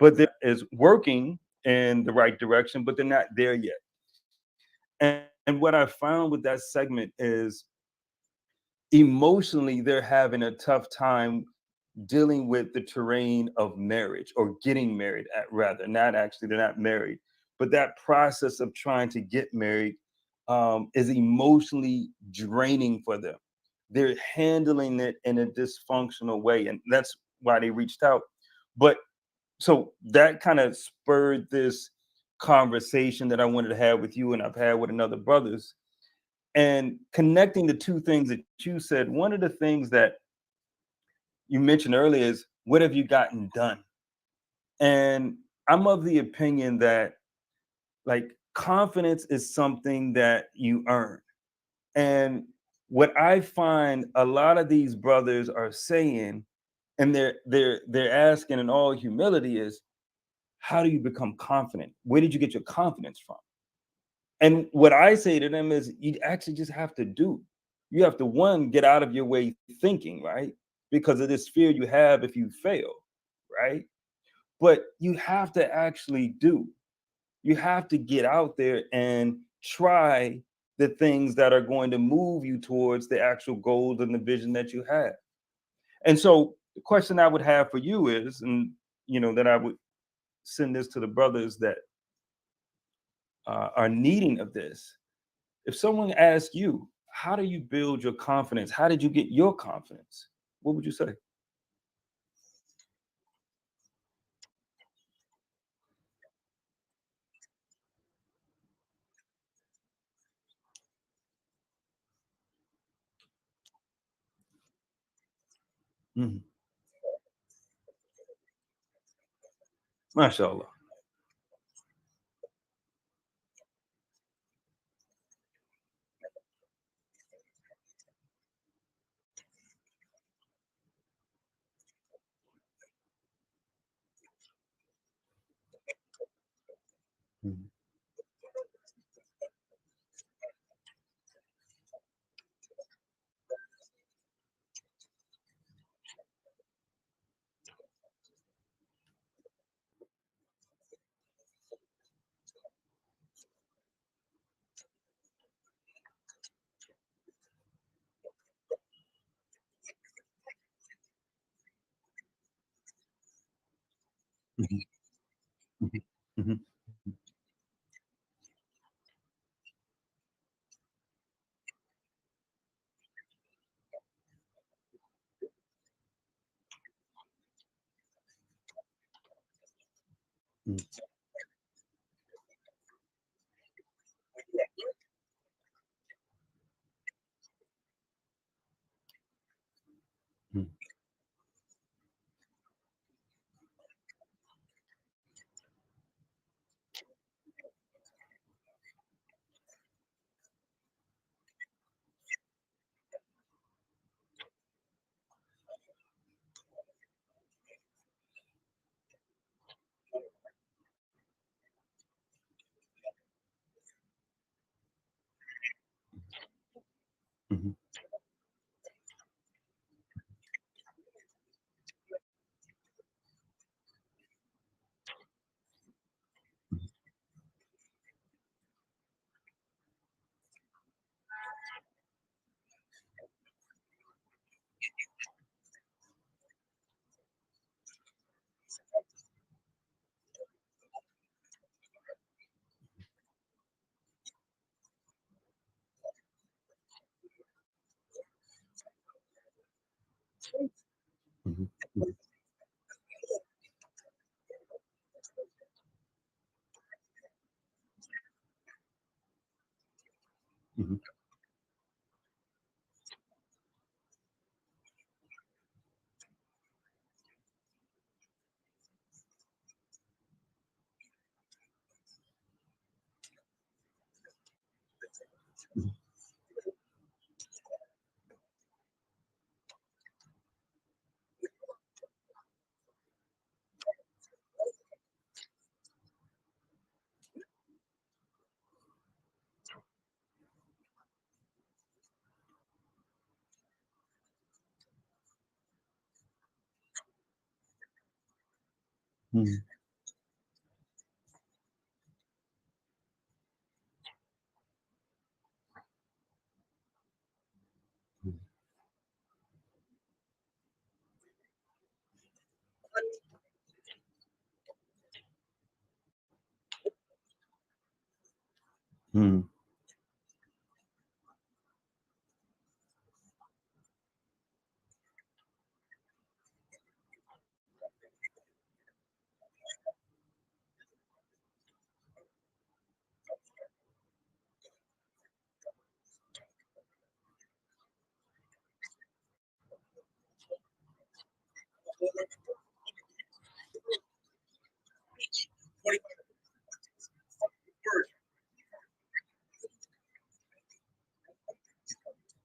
but there is working in the right direction, but they're not there yet. And what I found with that segment is emotionally they're having a tough time dealing with the terrain of marriage or getting married at rather not actually they're not married, but that process of trying to get married is emotionally draining for them. They're handling it in a dysfunctional way, and that's why they reached out. But so that kind of spurred this conversation that I wanted to have with you and I've had with another brothers, and connecting the two things that you said. One of the things that you mentioned earlier is what have you gotten done? And I'm of the opinion that like confidence is something that you earn. And what I find a lot of these brothers are saying, and they're asking in all humility is, how do you become confident? Where did you get your confidence from? And what I say to them is you actually just have to do. You have to one, get out of your way thinking, right? Because of this fear you have if you fail, right? But you have to actually do. You have to get out there and try the things that are going to move you towards the actual goals and the vision that you have. And so the question I would have for you is, and that I would send this to the brothers that are needing of this. If someone asks you, how do you build your confidence? How did you get your confidence? What would you say? Mhm. MashaAllah. Mhm. Mhm. Mhm. Mhm. Mhm. Mhm. Mhm. Mhm. Mhm. Mhm. Mhm. Hmm.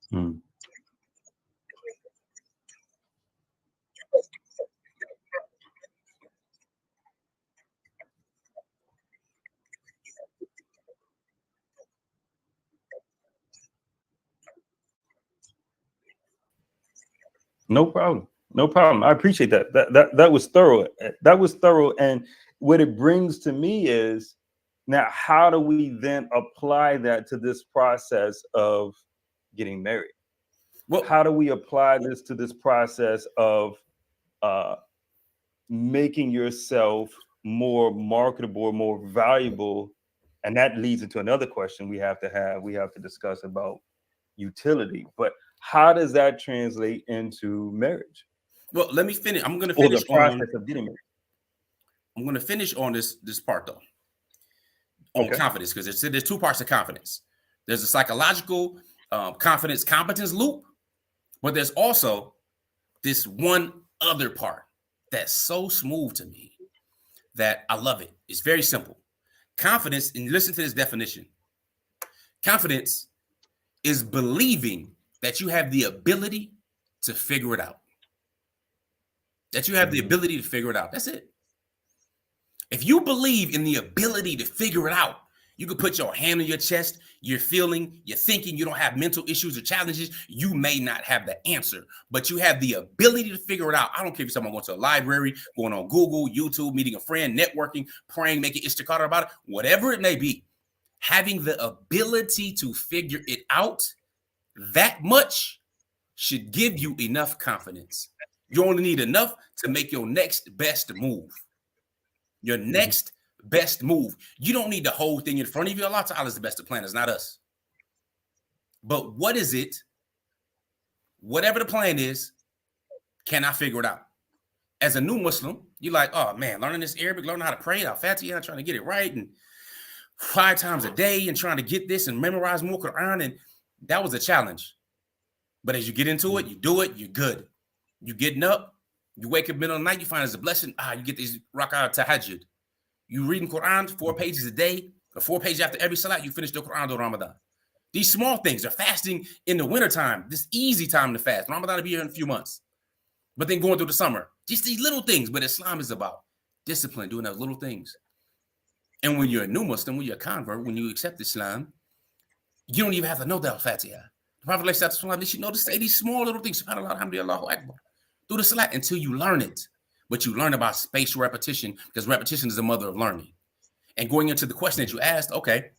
Hmm. No problem. No problem. I appreciate that. That was thorough. That was thorough. And what it brings to me is, now how do we then apply that to this process of getting married? Well, How do we apply this to this process of uh, making yourself more marketable, more valuable? And that leads into another question we have to discuss about utility. But how does that translate into marriage well, let me finish. I'm going to or the finish on. process of getting married? I'm going to finish on this part though, on Okay. confidence, because there's two parts of confidence. There's a psychological confidence competence loop, but there's also this one other part that's so smooth to me that I love it. It's very simple. Confidence, and listen to this definition. Confidence is believing that you have the ability to figure it out. That you have the Mhm. ability to figure it out. That's it. If you believe in the ability to figure it out, you can put your hand on your chest, you're feeling, you're thinking, you don't have mental issues or challenges. You may not have the answer, but you have the ability to figure it out. I don't care if you're someone going to a library, going on Google, YouTube, meeting a friend, networking, praying, making istikhara about it, whatever it may be. Having the ability to figure it out, that much should give you enough confidence. You only need enough to make your next best move. Your Mhm. next best move. You don't need the whole thing in front of you. Allah Ta'ala is the best of planners, not us. But what is it? Whatever the plan is, can I figure it out? As a new Muslim, you're like, oh man, learning this Arabic, learning how to pray, Al-Fatiha, trying to get it right, and 5 times a day, and trying to get this and memorize more Quran. And that was a challenge. But as you get into it, you do it, you're good. You getting up, you wake up middle of the night, you find it's a blessing. You get these rak'ah tahajjud. You reading Quran 4 pages a day, or 4 pages after every salat, you finish the Quran during Ramadan. These small things are fasting in the wintertime, this easy time to fast. Ramadan will be here in a few months. But then going through the summer, just these little things. But Islam is about discipline, doing those little things. And when you're a new Muslim, when you're a convert, when you accept Islam, you don't even have to know the Al-Fatiha. The Prophet let you know to say these small little things. SubhanAllah, alhamdulillah, Allahu Akbar. Do the salat until you learn it. But you learn about spatial repetition, because repetition is the mother of learning. And going into the question that you asked, okay,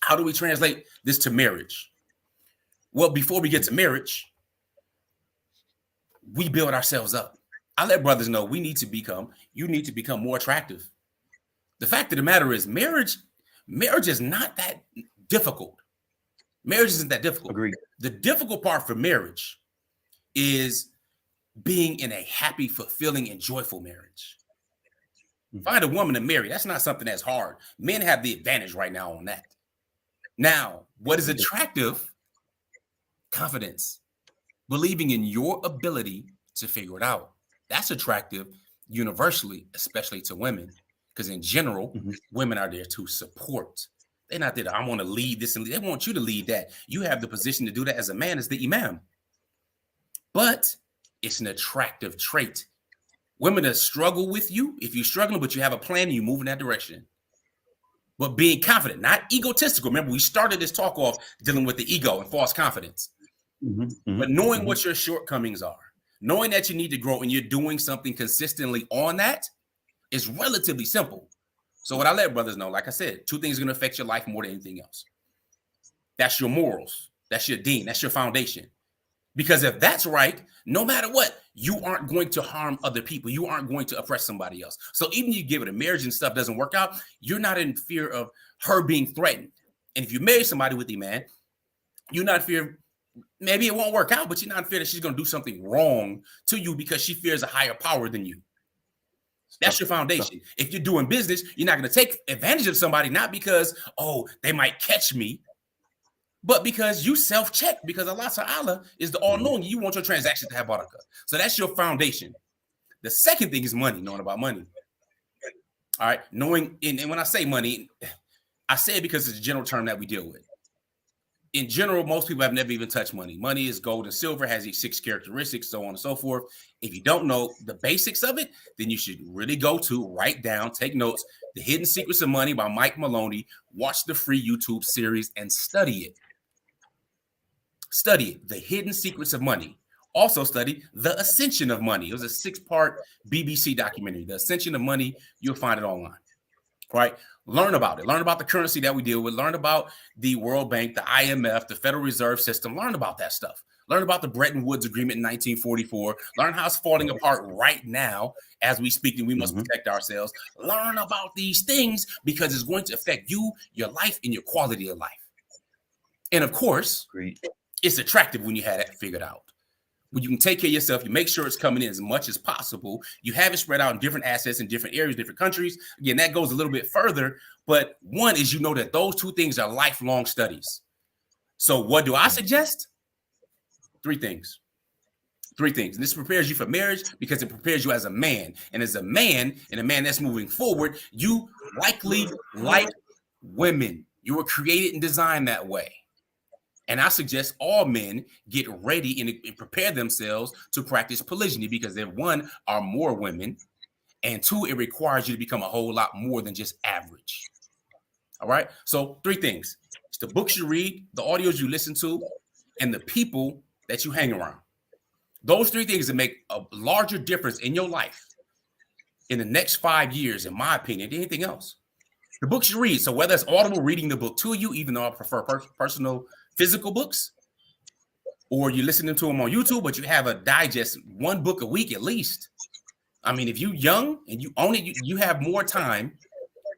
how do we translate this to marriage? Well, before we get to marriage, we build ourselves up. I let brothers know you need to become more attractive. The fact of the matter is marriage is not that difficult. Marriage isn't that difficult. Agreed. The difficult part for marriage is being in a happy, fulfilling, and joyful marriage. Find a woman to marry. That's not something that's hard. Men have the advantage right now on that. Now, what is attractive? Confidence. Believing in your ability to figure it out. That's attractive universally, especially to women. Because in general, women are there to support. They're not there to, I want to lead this and lead. They want you to lead that. You have the position to do that as a man, as the imam. But it's an attractive trait. Women that struggle with you, if you're struggling, but you have a plan and you move in that direction. But being confident, not egotistical. Remember, we started this talk off dealing with the ego and false confidence. But knowing what your shortcomings are, knowing that you need to grow and you're doing something consistently on that is relatively simple. So what I let brothers know, like I said, 2 things are going to affect your life more than anything else. That's your morals. That's your deen. That's your foundation. Because if that's right, no matter what, you aren't going to harm other people. You aren't going to oppress somebody else. So even if you give it a marriage and stuff doesn't work out, you're not in fear of her being threatened. And if you marry somebody with a man, you're not fear. Maybe it won't work out, but you're not in fear that she's going to do something wrong to you because she fears a higher power than you. That's your foundation. If you're doing business, you're not going to take advantage of somebody, not because, oh, they might catch me, but because you self-check, because Allah Ta'ala is the all-knowing. You want your transaction to have barakah. So that's your foundation. The second thing is money, knowing about money. All right, knowing, and when I say money, I say it because it's a general term that we deal with. In general, most people have never even touched money. Money is gold and silver, has these 6 characteristics, so on and so forth. If you don't know the basics of it, then you should really go to, write down, take notes, The Hidden Secrets of Money by Mike Maloney. Watch the free YouTube series and study it. Study it, The Hidden Secrets of Money. Also study The Ascension of Money. It was a 6-part BBC documentary. The Ascension of Money, you'll find it online. Right? Learn about it. Learn about the currency that we deal with. Learn about the World Bank, the IMF, the Federal Reserve System. Learn about that stuff. Learn about the Bretton Woods Agreement in 1944. Learn how it's falling apart right now as we speak, and we must protect ourselves. Learn about these things because it's going to affect you, your life, and your quality of life. And of course, it's attractive when you have that figured out. When you can take care of yourself, you make sure it's coming in as much as possible. You have it spread out in different assets in different areas, different countries. Again, that goes a little bit further. But one is, you know, that those 2 things are lifelong studies. So what do I suggest? 3 things. 3 things. And this prepares you for marriage because it prepares you as a man. And as a man, and a man that's moving forward, you likely like women. You were created and designed that way. And I suggest all men get ready and prepare themselves to practice polygyny because there, 1, are more women, and 2, it requires you to become a whole lot more than just average. All right. So 3 things. It's the books you read, the audios you listen to, and the people that you hang around. Those 3 things that make a larger difference in your life in the next 5 years, in my opinion, than anything else. The books you read. So whether it's Audible reading the book to you, even though I prefer personal physical books, or you're listening to them on YouTube, but you have a digest, 1 book a week at least. I mean, if you're young and you own it, you have more time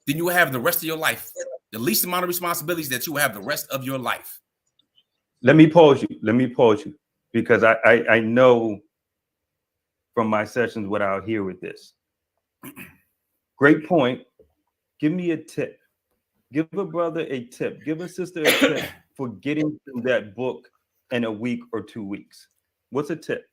than you have the rest of your life. The least amount of responsibilities that you have the rest of your life. Let me pause you because I know from my sessions what I'll hear with this. Great point. Give me a tip. Give a brother a tip. Give a sister a tip for getting through that book in a week or 2 weeks. What's a tip?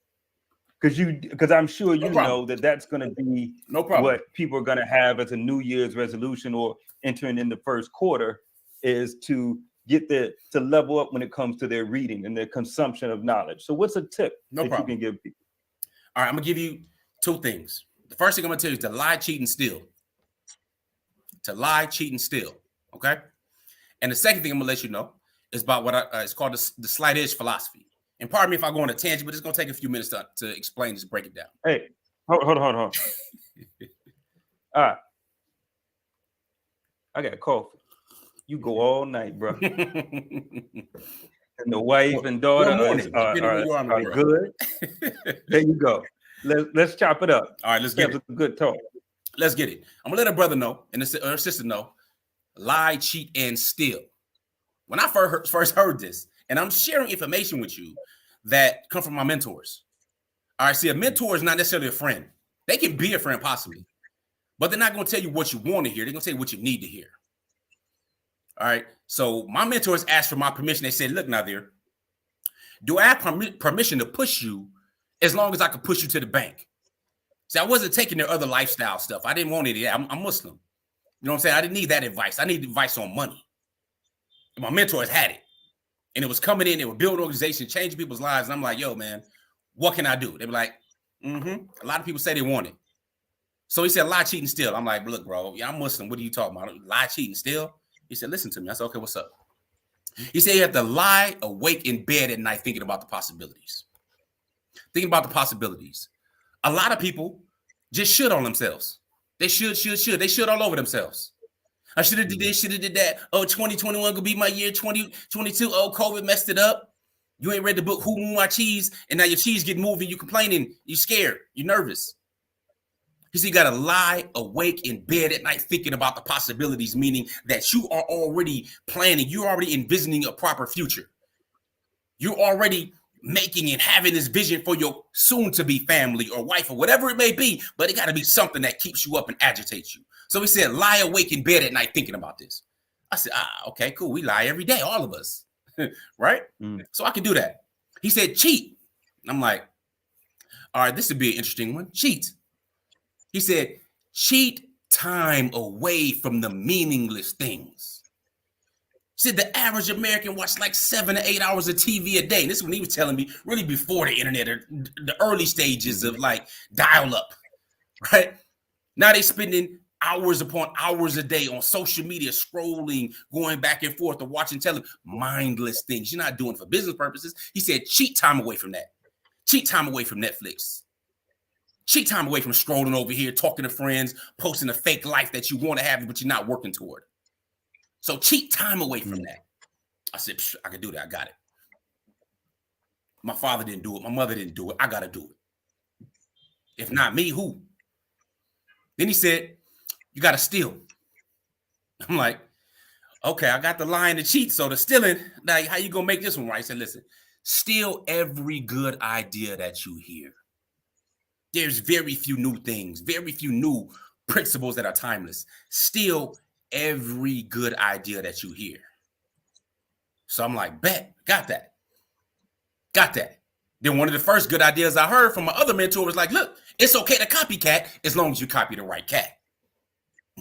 Because I'm sure you know that that's going to be what people are going to have as a New Year's resolution or entering in the first quarter, is to get to level up when it comes to their reading and their consumption of knowledge. So what's a tip you can give people? All right, I'm going to give you 2 things. The first thing I'm going to tell you is to lie, cheat, and steal. To lie, cheat, and steal. Okay? And the second thing I'm going to let you know is about what it's called the slight edge philosophy. And pardon me if I go on a tangent, but it's going to take a few minutes to explain this, break it down. Hey, hold on. All right. I got coffee. You go all night, bro. And the wife and daughter are good. There you go. Let's chop it up. All right, let's get it. A good talk. Let's get it. I'm going to let a brother know and her sister know. Lie, cheat, and steal. When I first heard this, and I'm sharing information with you that come from my mentors. All right, see, a mentor is not necessarily a friend. They can be a friend possibly, but they're not going to tell you what you want to hear. They're going to tell you what you need to hear. All right, so my mentors asked for my permission. They said, look, Nazir, do I have permission to push you as long as I can push you to the bank? See, I wasn't taking their other lifestyle stuff. I didn't want any of that. I'm Muslim. You know what I'm saying? I didn't need that advice. I need advice on money. And my mentors had it. And it was coming in. They were building organizations, changing people's lives. And I'm like, yo, man, what can I do? They were like, A lot of people say they want it. So he said, lie, cheat, and steal. I'm like, look, bro, I'm Muslim. What are you talking about? Lie, cheat, and steal? He said, listen to me. I said, okay, what's up? He said, you have to lie awake in bed at night thinking about the possibilities. Thinking about the possibilities. A lot of people just should on themselves. They should. They should all over themselves. I should have did this, should have did that. Oh, 2021 could be my year. 2022. Oh, COVID messed it up. You ain't read the book, Who Moved My Cheese? And now your cheese getting moved and you complaining. You scared. You nervous. He said you got to lie awake in bed at night thinking about the possibilities, meaning that you are already planning, you're already envisioning a proper future. You're already making and having this vision for your soon-to-be family or wife or whatever it may be, but it got to be something that keeps you up and agitates you. So he said, lie awake in bed at night thinking about this. I said, okay, cool. We lie every day, all of us, right? So I can do that. He said, cheat. I'm like, all right, this would be an interesting one. Cheat. He said, cheat time away from the meaningless things. He said the average American watched like 7 to 8 hours of TV a day. And this is when he was telling me really before the internet or the early stages of like dial up, right? Now they spending hours upon hours a day on social media, scrolling, going back and forth or watching television, mindless things. You're not doing it for business purposes. He said, cheat time away from that. Cheat time away from Netflix. Cheat time away from scrolling over here, talking to friends, posting a fake life that you want to have, but you're not working toward. So cheat time away from that. I said, I can do that. I got it. My father didn't do it. My mother didn't do it. I got to do it. If not me, who? Then he said, you got to steal. I'm like, okay, I got the lie and the cheat. So the stealing, like, how you going to make this one right? He said, listen, steal every good idea that you hear. There's very few new things, very few new principles that are timeless. Steal every good idea that you hear. So I'm like, bet, got that. Got that. Then one of the first good ideas I heard from my other mentor was like, look, it's okay to copycat as long as you copy the right cat.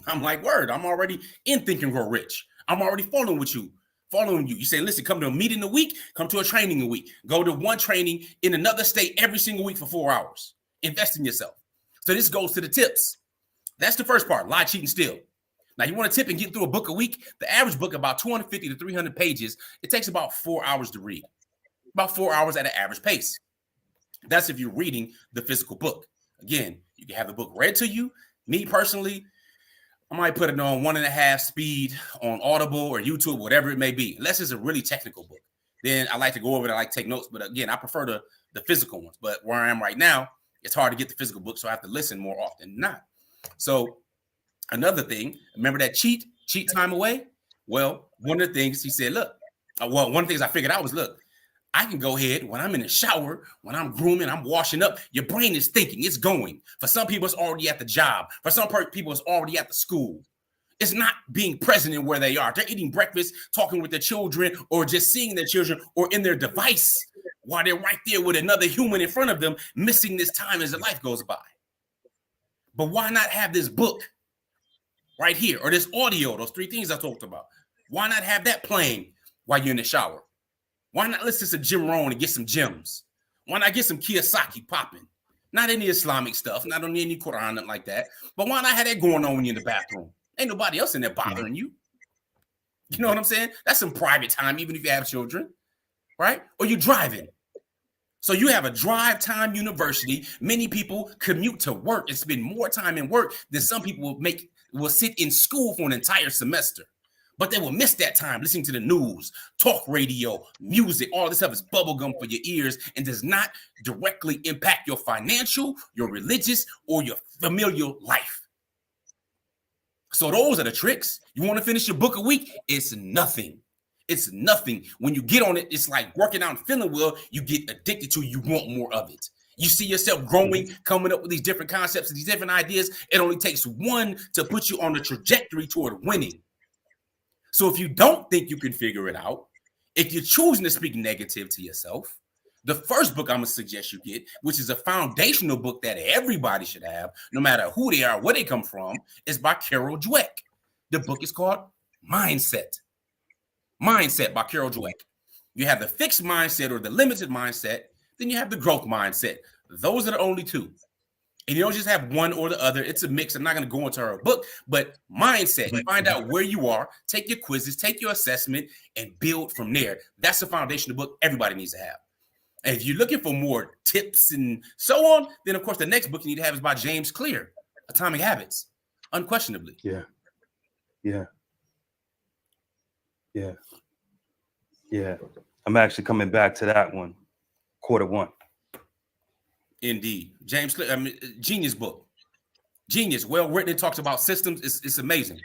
I'm like, word, I'm already in Think and Grow Rich. I'm already following you. You say, listen, come to a meeting a week, come to a training a week. Go to one training in another state every single week for 4 hours. Invest in yourself. So this goes to the tips. That's the first part, lie, cheat, and steal. Now, you want to tip and get through a book a week? The average book, about 250 to 300 pages. It takes about 4 hours to read. About 4 hours at an average pace. That's if you're reading the physical book. Again, you can have the book read to you. Me personally, I might put it on 1.5 speed on Audible or YouTube, whatever it may be, unless it's a really technical book. Then I like to go over it. I like to take notes. But again, I prefer the physical ones. But where I am right now, it's hard to get the physical book, so I have to listen more often than not. So another thing, remember that cheat time away? Well, one of the things he said, look, one of the things I figured out was, look, I can go ahead when I'm in the shower, when I'm grooming, I'm washing up, your brain is thinking, it's going. For some people, it's already at the job. For some people, it's already at the school. It's not being present in where they are. They're eating breakfast, talking with their children, or just seeing their children, or in their device while they're right there with another human in front of them, missing this time as their life goes by. But why not have this book right here, or this audio, those 3 things I talked about? Why not have that playing while you're in the shower? Why not listen to Jim Rohn and get some gems? Why not get some Kiyosaki popping? Not any Islamic stuff, not on any Quran, nothing like that. But why not have that going on when you're in the bathroom? Ain't nobody else in there bothering you. You know what I'm saying? That's some private time, even if you have children, right? Or you're driving. So you have a drive time university. Many people commute to work and spend more time in work than some people will sit in school for an entire semester. But they will miss that time listening to the news, talk radio, music. All this stuff is bubblegum for your ears and does not directly impact your financial, your religious, or your familial life. So those are the tricks. You want to finish your book a week? It's nothing. It's nothing. When you get on it, it's like working out and feeling well. You get addicted to it. You want more of it. You see yourself growing, coming up with these different concepts and these different ideas. It only takes one to put you on the trajectory toward winning. So if you don't think you can figure it out, if you're choosing to speak negative to yourself, the first book I'm going to suggest you get, which is a foundational book that everybody should have, no matter who they are, where they come from, is by Carol Dweck. The book is called Mindset. Mindset by Carol Dweck. You have the fixed mindset or the limited mindset, then you have the growth mindset. Those are the only 2. And you don't just have one or the other. It's a mix. I'm not going to go into her book, but mindset. Find out where you are, take your quizzes, take your assessment, and build from there. That's the foundational book everybody needs to have. And if you're looking for more tips and so on, then, of course, the next book you need to have is by James Clear, Atomic Habits, unquestionably. Yeah. I'm actually coming back to that one, quarter 1. Indeed. James Clear, genius book. Genius, well written. It talks about systems. It's amazing.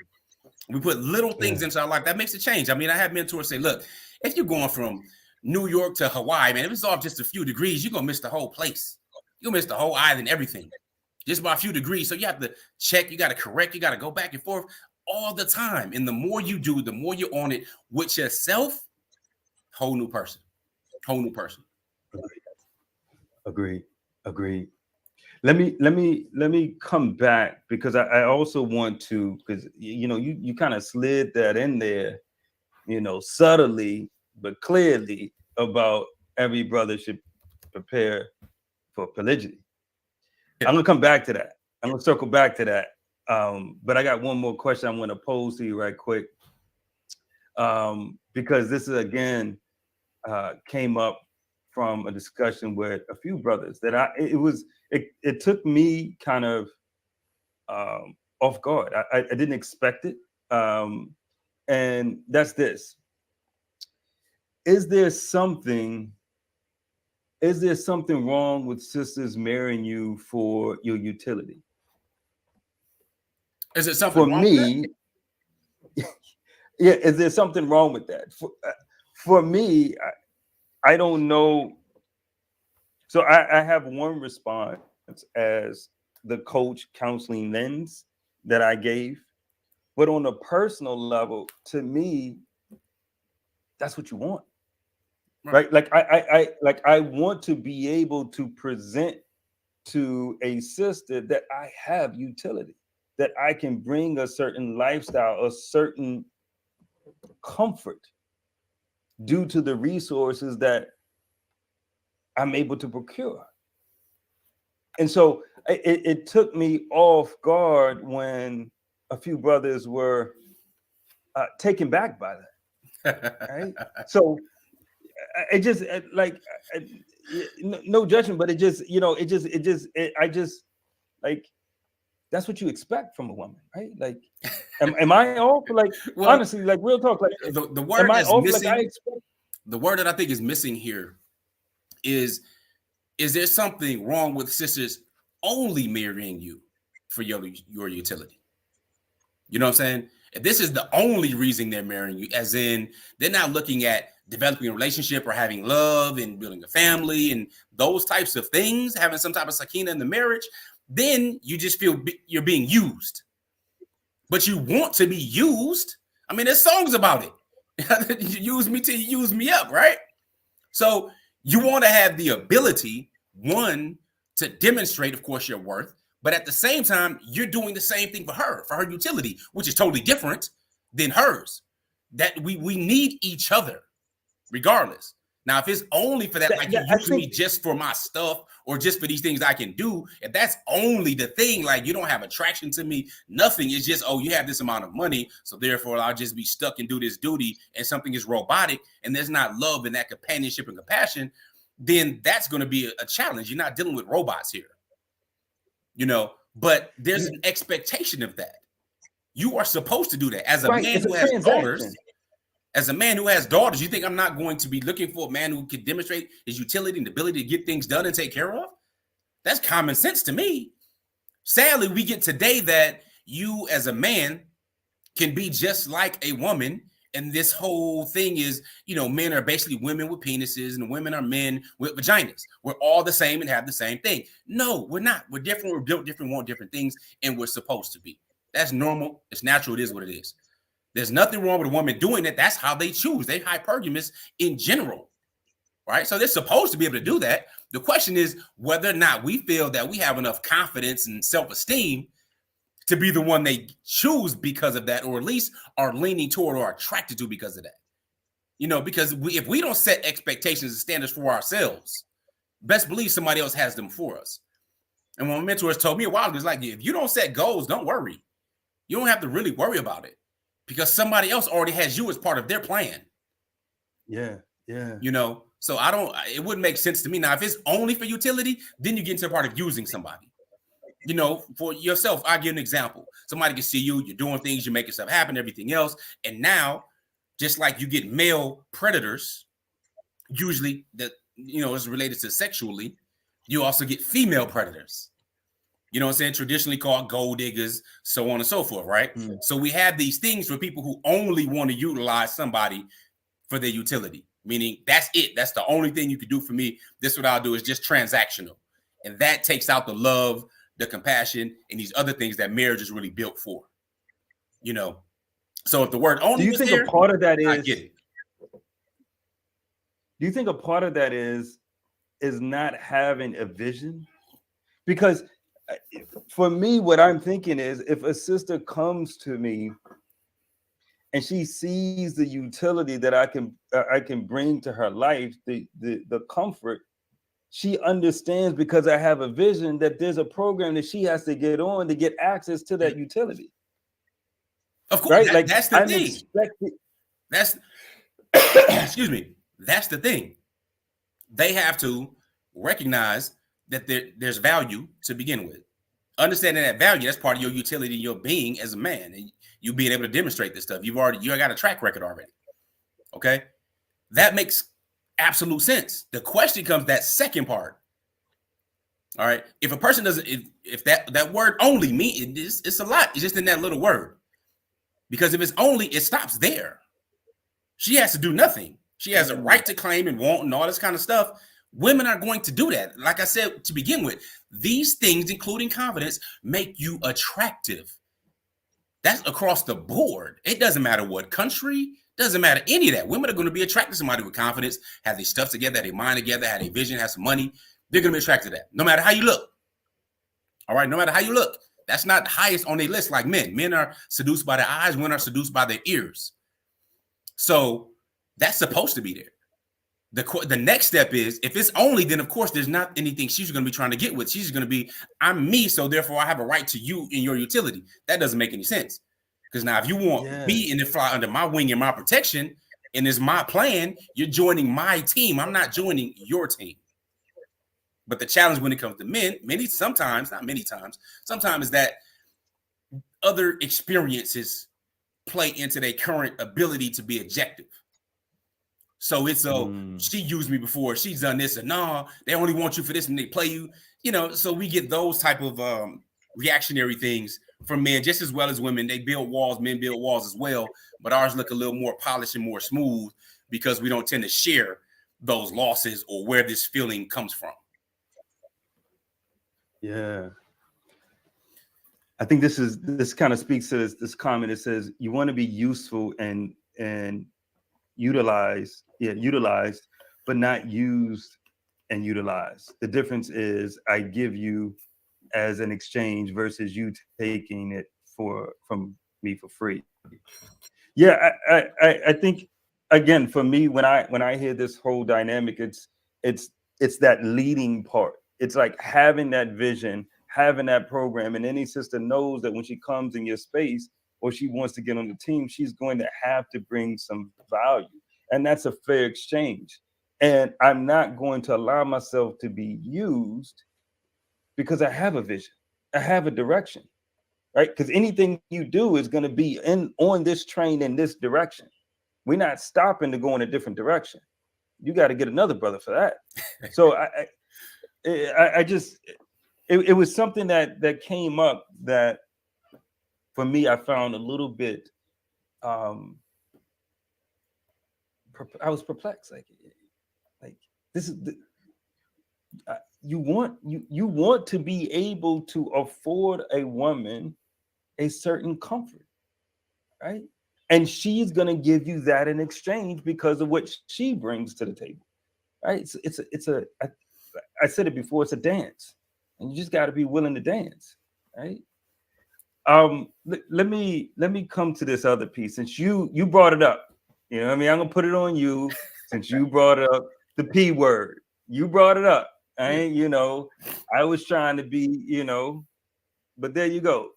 We put little things into our life that makes a change. I mean, I have mentors say, look, if you're going from New York to Hawaii, man, if it's off just a few degrees, you're gonna miss the whole place. You'll miss the whole island, everything, just by a few degrees. So you have to check, you got to correct, you got to go back and forth all the time. And the more you do, the more you're on it with yourself, whole new person. Agreed. Let me come back, because I also want to, because you kind of slid that in there, subtly but clearly, about every brother should prepare for polygyny. I'm gonna come back to that. I'm gonna circle back to that. But I got one more question I'm gonna pose to you right quick, because this is again came up from a discussion with a few brothers that it took me kind of off guard. I didn't expect it, and that's this: is there something wrong with sisters marrying you for your utility? Is it something for wrong me? Yeah, is there something wrong with that? For me, I don't know. So I have one response as the coach counseling lens that I gave, but on a personal level, to me, that's what you want, right? Like I want to be able to present to a sister that I have utility, that I can bring a certain lifestyle, a certain comfort due to the resources that I'm able to procure. And so it took me off guard when a few brothers were taken back by that. Right? So it just no judgment, but it just I just like, that's what you expect from a woman, right? Like, am I off? Like, well, honestly, like real talk, like the word that's missing. Like I expect. The word that I think is missing here is there something wrong with sisters only marrying you for your utility? You know what I'm saying? If this is the only reason they're marrying you, as in they're not looking at developing a relationship or having love and building a family and those types of things, having some type of sakina in the marriage, then you just feel you're being used. But you want to be used. I mean, there's songs about it. You use me till you use me up, right? So you want to have the ability, one, to demonstrate, of course, your worth, but at the same time, you're doing the same thing for her utility, which is totally different than hers. That we need each other, regardless. Now, if it's only for that, like you use me just for my stuff or just for these things I can do, if that's only the thing, like you don't have attraction to me, nothing, it's just, oh, you have this amount of money, so therefore I'll just be stuck and do this duty, and something is robotic, and there's not love and that companionship and compassion, then that's going to be a challenge. You're not dealing with robots here, but there's an expectation of that. You are supposed to do that as a man who has daughters. As a man who has daughters, you think I'm not going to be looking for a man who can demonstrate his utility and ability to get things done and take care of? That's common sense to me. Sadly, we get today that you as a man can be just like a woman. And this whole thing is, men are basically women with penises and women are men with vaginas. We're all the same and have the same thing. No, we're not. We're different. We're built different, want different things, and we're supposed to be. That's normal. It's natural. It is what it is. There's nothing wrong with a woman doing it. That's how they choose. They're hypergamous in general, right? So they're supposed to be able to do that. The question is whether or not we feel that we have enough confidence and self-esteem to be the one they choose because of that, or at least are leaning toward or are attracted to because of that. Because if we don't set expectations and standards for ourselves, best believe somebody else has them for us. And when my mentors told me a while ago, it's like, if you don't set goals, don't worry. You don't have to really worry about it, because somebody else already has you as part of their plan. Yeah. So it wouldn't make sense to me. Now, if it's only for utility, then you get into the part of using somebody. For yourself, I'll give an example. Somebody can see you, you're doing things, you're making stuff happen, everything else. And now, just like you get male predators, usually that, is related to sexually, you also get female predators. you know what I'm saying, traditionally called gold diggers, so on and so forth, right? So we have these things for people who only want to utilize somebody for their utility, meaning that's it. That's the only thing you could do for me. This what I'll do is just transactional. And that takes out the love, the compassion, and these other things that marriage is really built for. You know, so if the word only do you was think there, a part of that I is get it. do you think a part of that is not having a vision? Because for me, what I'm thinking is, if a sister comes to me and she sees the utility that I can bring to her life, the comfort, she understands, because I have a vision, that there's a program that she has to get on to get access to that utility. Of course, Right? Like, that's the I'm thing. expecting. That's excuse me. That's the thing. They have to recognize that there's value to begin with. Understanding that value, that's part of your utility, your being as a man, and you being able to demonstrate this stuff. You got a track record already. Okay, that makes absolute sense. The question comes that second part. All right, if a person doesn't, if that word only means it's a lot. It's just in that little word, because if it's only, it stops there. She has to do nothing. She has a right to claim and want and all this kind of stuff. Women are going to do that. Like I said to begin with, these things, including confidence, make you attractive. That's across the board. It doesn't matter what country, doesn't matter any of that. Women are going to be attracted to somebody with confidence, have their stuff together, have their mind together, have their vision, have some money. They're going to be attracted to that, no matter how you look. All right, no matter how you look. That's not the highest on their list like men. Men are seduced by their eyes, women are seduced by their ears. So that's supposed to be there. The next step is, if it's only, then of course there's not anything she's going to be trying to get with. She's going to be, I'm me, so therefore I have a right to you in your utility. That doesn't make any sense. Because now if you want me and to fly under my wing and my protection, and it's my plan, you're joining my team. I'm not joining your team. But the challenge when it comes to men, sometimes is that other experiences play into their current ability to be objective. So it's she used me before, she's done this, and no, they only want you for this and they play you, so we get those type of reactionary things from men just as well as women. They build walls, men build walls as well, but ours look a little more polished and more smooth because we don't tend to share those losses or where this feeling comes from. Yeah. I think this kind of speaks to this comment. It says you want to be useful and utilized, but not used and utilized. The difference is I give you as an exchange versus you taking it from me for free. Yeah, I think, again, for me, when I hear this whole dynamic, it's that leading part. It's like having that vision, having that program, and any sister knows that when she comes in your space or she wants to get on the team, she's going to have to bring some value. And that's a fair exchange. And I'm not going to allow myself to be used because I have a vision. I have a direction, right? Because anything you do is going to be on this train in this direction. We're not stopping to go in a different direction. You got to get another brother for that. So I just, it was something that came up that for me, I found a little bit, I was perplexed. Like this is you want to be able to afford a woman a certain comfort, right? And she's going to give you that in exchange because of what she brings to the table, right? I said it before, it's a dance, and you just got to be willing to dance, right? Let me come to this other piece, since you brought it up. You know what I mean? I'm gonna put it on you since you brought up the P word. You brought it up. I was trying to be, but there you go.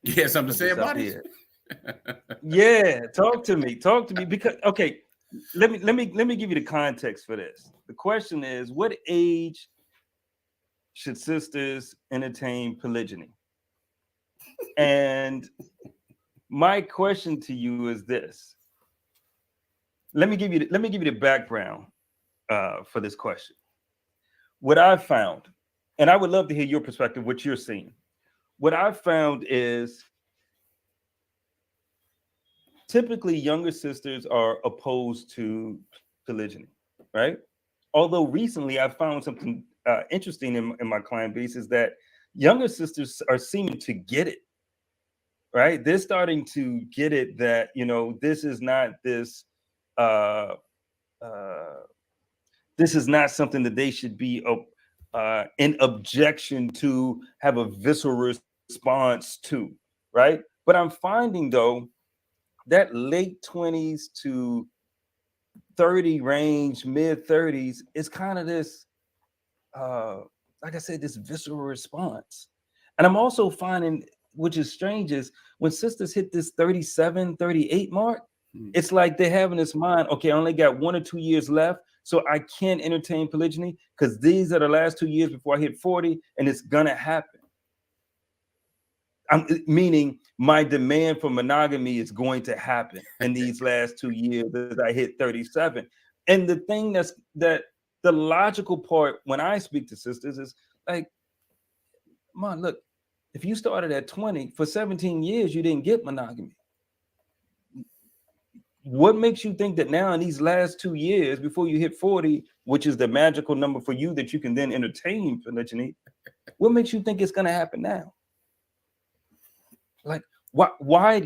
You had something to say about it? Yeah, talk to me. Because let me give you the context for this. The question is, what age should sisters entertain polygyny? And my question to you is this. Let me give you the background for this question. what I've found, and I would love to hear your perspective, what you're seeing. What I've found is typically younger sisters are opposed to polygyny, right? Although recently I found something interesting in my client base is that younger sisters are seeming to get it, right? They're starting to get it that, this is not uh, uh, this is not something that they should be in objection to, have a visceral response to, right? But I'm finding though that late 20s to 30 range, mid 30s is kind of this, like I said, this visceral response. And I'm also finding, which is strange, is when sisters hit this 37, 38 mark, it's like they're having this mind, okay, I only got 1 or 2 years left, so I can't entertain polygyny because these are the last 2 years before I hit 40, and it's gonna happen. Meaning my demand for monogamy is going to happen in these last 2 years as I hit 37. And the thing that the logical part when I speak to sisters is like, Mom, look, if you started at 20, for 17 years, you didn't get monogamy. What makes you think that now in these last 2 years before you hit 40, which is the magical number for you that you can then entertain polygyny, what makes you think it's going to happen now? Like, why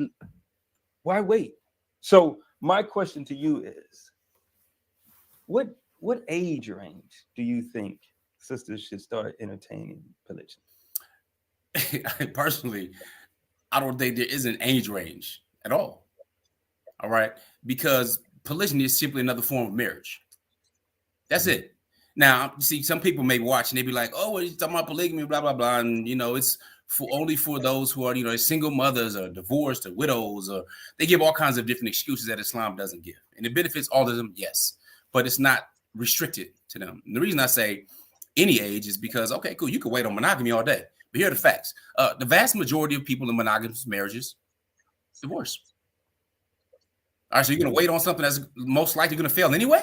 wait? So my question to you is, what age range do you think sisters should start entertaining polygyny? Personally, I don't think there is an age range at all. All right, because polygyny is simply another form of marriage. That's it. Now, you see, some people may watch and they be like, "Oh, well, you're talking about polygamy, blah blah blah," and it's only for those who are single mothers or divorced or widows, or they give all kinds of different excuses that Islam doesn't give, and it benefits all of them, yes, but it's not restricted to them. And the reason I say any age is because, okay, cool, you can wait on monogamy all day, but here are the facts: the vast majority of people in monogamous marriages divorce. All right, so you're going to wait on something that's most likely going to fail anyway?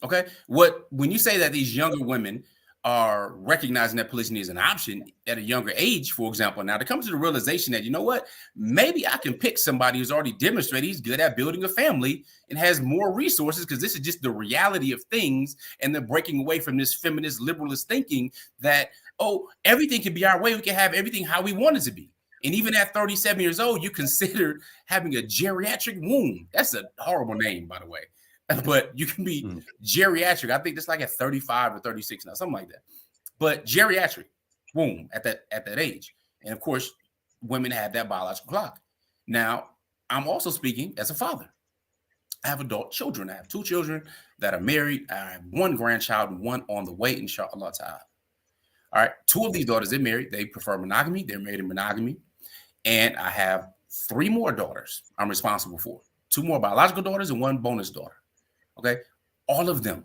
Okay, when you say that these younger women are recognizing that polygyny is an option at a younger age, for example, now they come to the realization that, you know what, maybe I can pick somebody who's already demonstrated he's good at building a family and has more resources, because this is just the reality of things, and they're breaking away from this feminist liberalist thinking that, oh, everything can be our way, we can have everything how we want it to be. And even at 37 years old, you consider having a geriatric womb. That's a horrible name, by the way. But you can be geriatric. I think it's like at 35 or 36 now, something like that. But geriatric womb at that age. And of course, women have that biological clock. Now, I'm also speaking as a father. I have adult children. I have 2 children that are married. I have 1 grandchild and 1 on the way, inshallah ta'ala. All right. 2 of these daughters, they're married. They prefer monogamy. They're married in monogamy. And I have 3 more daughters I'm responsible for. 2 more biological daughters and 1 bonus daughter. Okay. All of them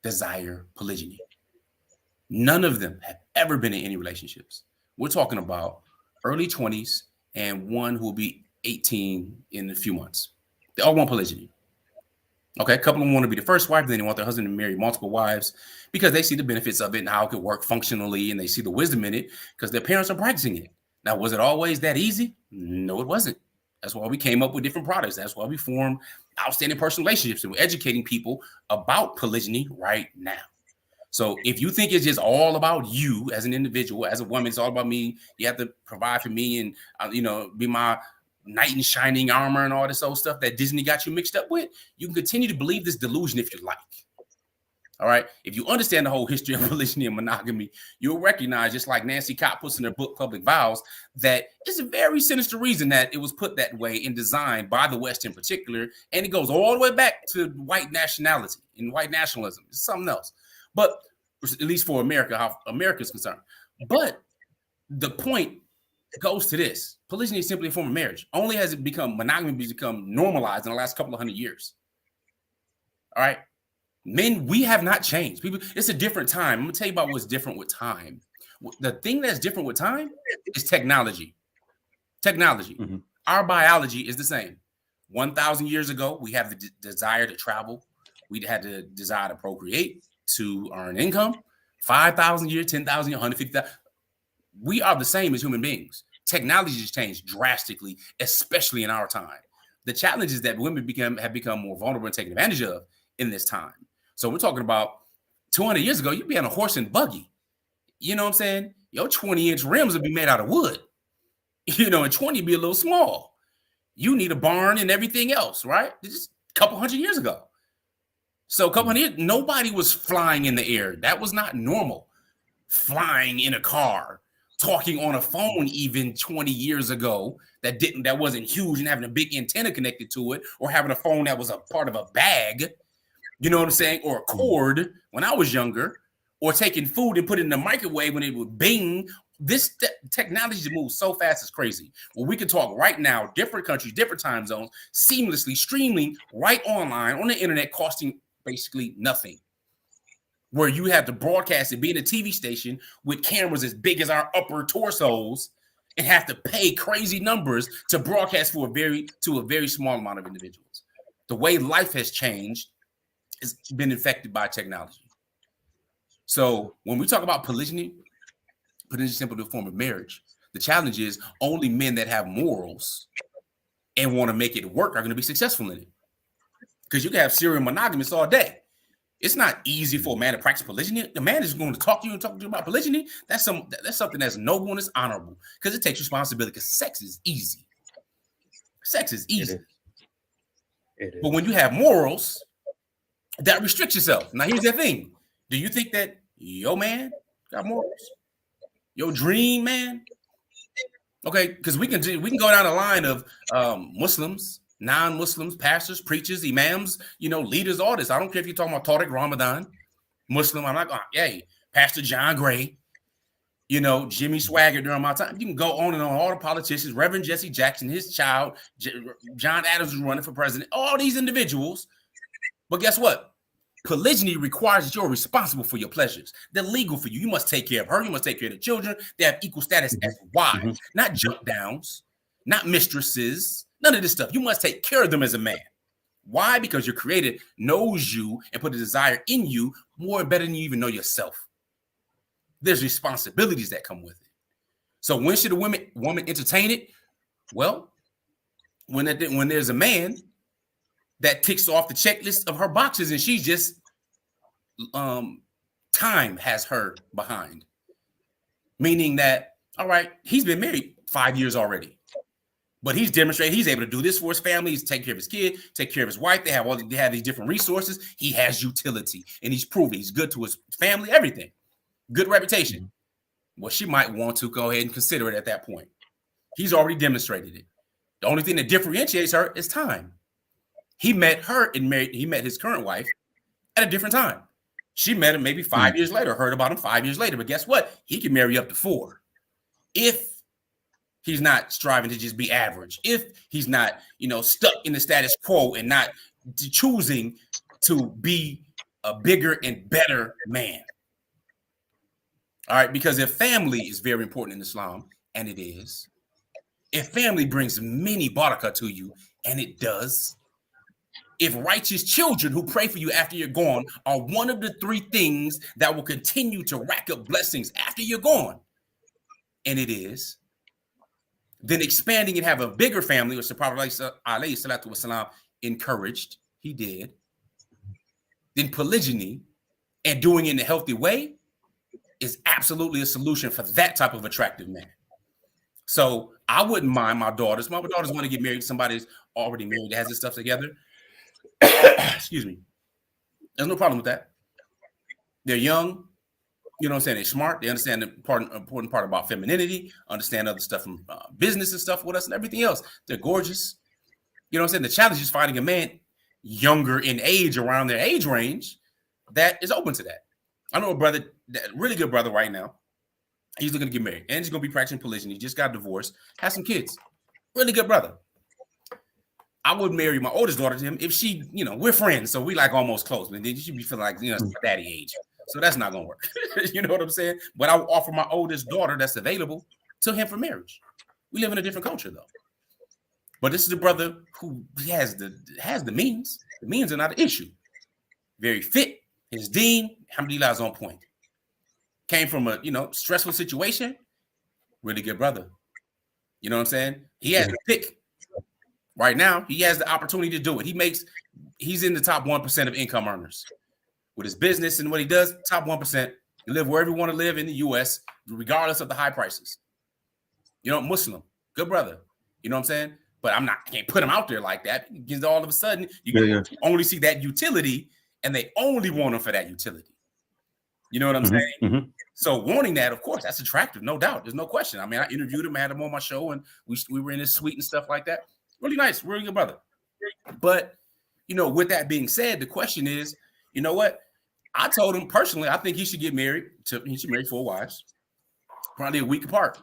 desire polygyny. None of them have ever been in any relationships. We're talking about early 20s and 1 who will be 18 in a few months. They all want polygyny. Okay. A couple of them want to be the first wife. Then they want their husband to marry multiple wives because they see the benefits of it and how it could work functionally. And they see the wisdom in it because their parents are practicing it. Now, was it always that easy? No, it wasn't. That's why we came up with different products. That's why we formed outstanding personal relationships, and we're educating people about polygyny right now. So if you think it's just all about you as an individual, as a woman, it's all about me, you have to provide for me and, be my knight in shining armor and all this old stuff that Disney got you mixed up with, you can continue to believe this delusion if you like. All right. If you understand the whole history of polygyny and monogamy, you'll recognize, just like Nancy Cott puts in her book, Public Vows, that it's a very sinister reason that it was put that way and designed by the West in particular. And it goes all the way back to white nationality and white nationalism. It's something else. But at least for America, how America is concerned. But the point goes to this. Polygyny is simply a form of marriage. Only has it become, monogamy has become normalized in the last couple of 100 years. All right. Men, we have not changed. People, it's a different time. I'm going to tell you about what's different with time. The thing that's different with time is technology. Technology. Mm-hmm. Our biology is the same. 1,000 years ago, we have the desire to travel. We had the desire to procreate. to earn income, 5,000 a year, 10,000 a year, 150,000. We are the same as human beings. Technology has changed drastically, especially in our time. The challenge is that women have become more vulnerable and taken advantage of in this time. So we're talking about 200 years ago, you'd be on a horse and buggy. You know what I'm saying? Your 20-inch rims would be made out of wood. You know, and 20 would be a little small. You need a barn and everything else, right? Just a couple hundred years ago. So a couple hundred years, nobody was flying in the air. That was not normal. Flying in a car, talking on a phone even 20 years ago that wasn't huge and having a big antenna connected to it, or having a phone that was a part of a bag, you know what I'm saying? Or a cord when I was younger, or taking food and put it in the microwave when it would bing. This technology moves so fast, it's crazy. Well, we can talk right now, different countries, different time zones, seamlessly streaming right online on the internet, costing basically nothing. Where you have to broadcast it, be in a TV station with cameras as big as our upper torsos, and have to pay crazy numbers to broadcast to a very small amount of individuals. The way life has changed has been affected by technology. So when we talk about polygyny, put it in simple, the form of marriage, the challenge is only men that have morals and want to make it work are going to be successful in it. Because you can have serial monogamists all day. It's not easy for a man to practice polygyny. The man is going to talk to you and talk to you about polygyny. That's something that's noble and it's honorable, because it takes responsibility, because sex is easy. Sex is easy. It is. But when you have morals, that restricts yourself. Now, here's the thing. Do you think that your man got morals? Your dream man? Okay, because we can go down the line of Muslims, non-Muslims, pastors, preachers, imams, leaders, all this. I don't care if you're talking about Tariq Ramadan, Muslim. I'm not going, hey, Pastor John Gray, Jimmy Swaggart during my time. You can go on and on, all the politicians, Reverend Jesse Jackson, his child, John Adams was running for president, all these individuals. But guess what? Polygyny requires that you're responsible for your pleasures. They're legal for you. You must take care of her. You must take care of the children. They have equal status as wives, not jump downs, not mistresses, none of this stuff. You must take care of them as a man. Why? Because your creator knows you and put a desire in you more and better than you even know yourself. There's responsibilities that come with it. So when should a woman entertain it? Well, when there's a man that ticks off the checklist of her boxes and she's just time has her behind. Meaning that, all right, he's been married 5 years already. But he's demonstrated he's able to do this for his family. He's take care of his kid, take care of his wife. They have these different resources. He has utility, and he's proven he's good to his family, everything. Good reputation. Well, she might want to go ahead and consider it at that point. He's already demonstrated it. The only thing that differentiates her is time. He met her and he met his current wife at a different time. She met him maybe 5 years later, heard about him 5 years later. But guess what? He can marry up to 4. If he's not striving to just be average, if he's not, stuck in the status quo and not choosing to be a bigger and better man. All right, because if family is very important in Islam, and it is, if family brings many barakah to you, and it does, if righteous children who pray for you after you're gone are one of the 3 things that will continue to rack up blessings after you're gone, and it is, then expanding and have a bigger family, which the Prophet ﷺ encouraged, he did, then polygyny and doing it in a healthy way is absolutely a solution for that type of attractive man. So I wouldn't mind my daughters. My daughters want to get married to somebody who's already married, that has this stuff together. Excuse me. There's no problem with that. They're young. You know what I'm saying? They're smart. They understand the important part about femininity, understand other stuff from business and stuff with us and everything else. They're gorgeous. You know what I'm saying? The challenge is finding a man younger in age, around their age range, that is open to that. I know a brother, really good brother right now. He's looking to get married and he's going to be practicing polygyny. He just got divorced, has some kids. Really good brother. I would marry my oldest daughter to him if she, we're friends. So we like almost close, but then you should be feeling like, daddy age. So that's not going to work. You know what I'm saying? But I would offer my oldest daughter that's available to him for marriage. We live in a different culture though. But this is a brother who has the means. The means are not an issue. Very fit, His dean, alhamdulillah, is on point. Came from a stressful situation. Really good brother. You know what I'm saying? He has the pick right now. He has the opportunity to do it. He's in the top 1% of income earners with his business and what he does. Top 1%. You live wherever you want to live in the U.S., regardless of the high prices. Muslim, good brother. You know what I'm saying? But can't put him out there like that because all of a sudden you only see that utility, and they only want him for that utility. You know what I'm saying? Mm-hmm. So wanting that, of course, that's attractive, no doubt. There's no question. I mean, I interviewed him, I had him on my show, and we were in his suite and stuff like that. Really nice, really good brother. But with that being said, the question is, you know what? I told him personally, I think he should get married. He should marry 4 wives, probably a week apart.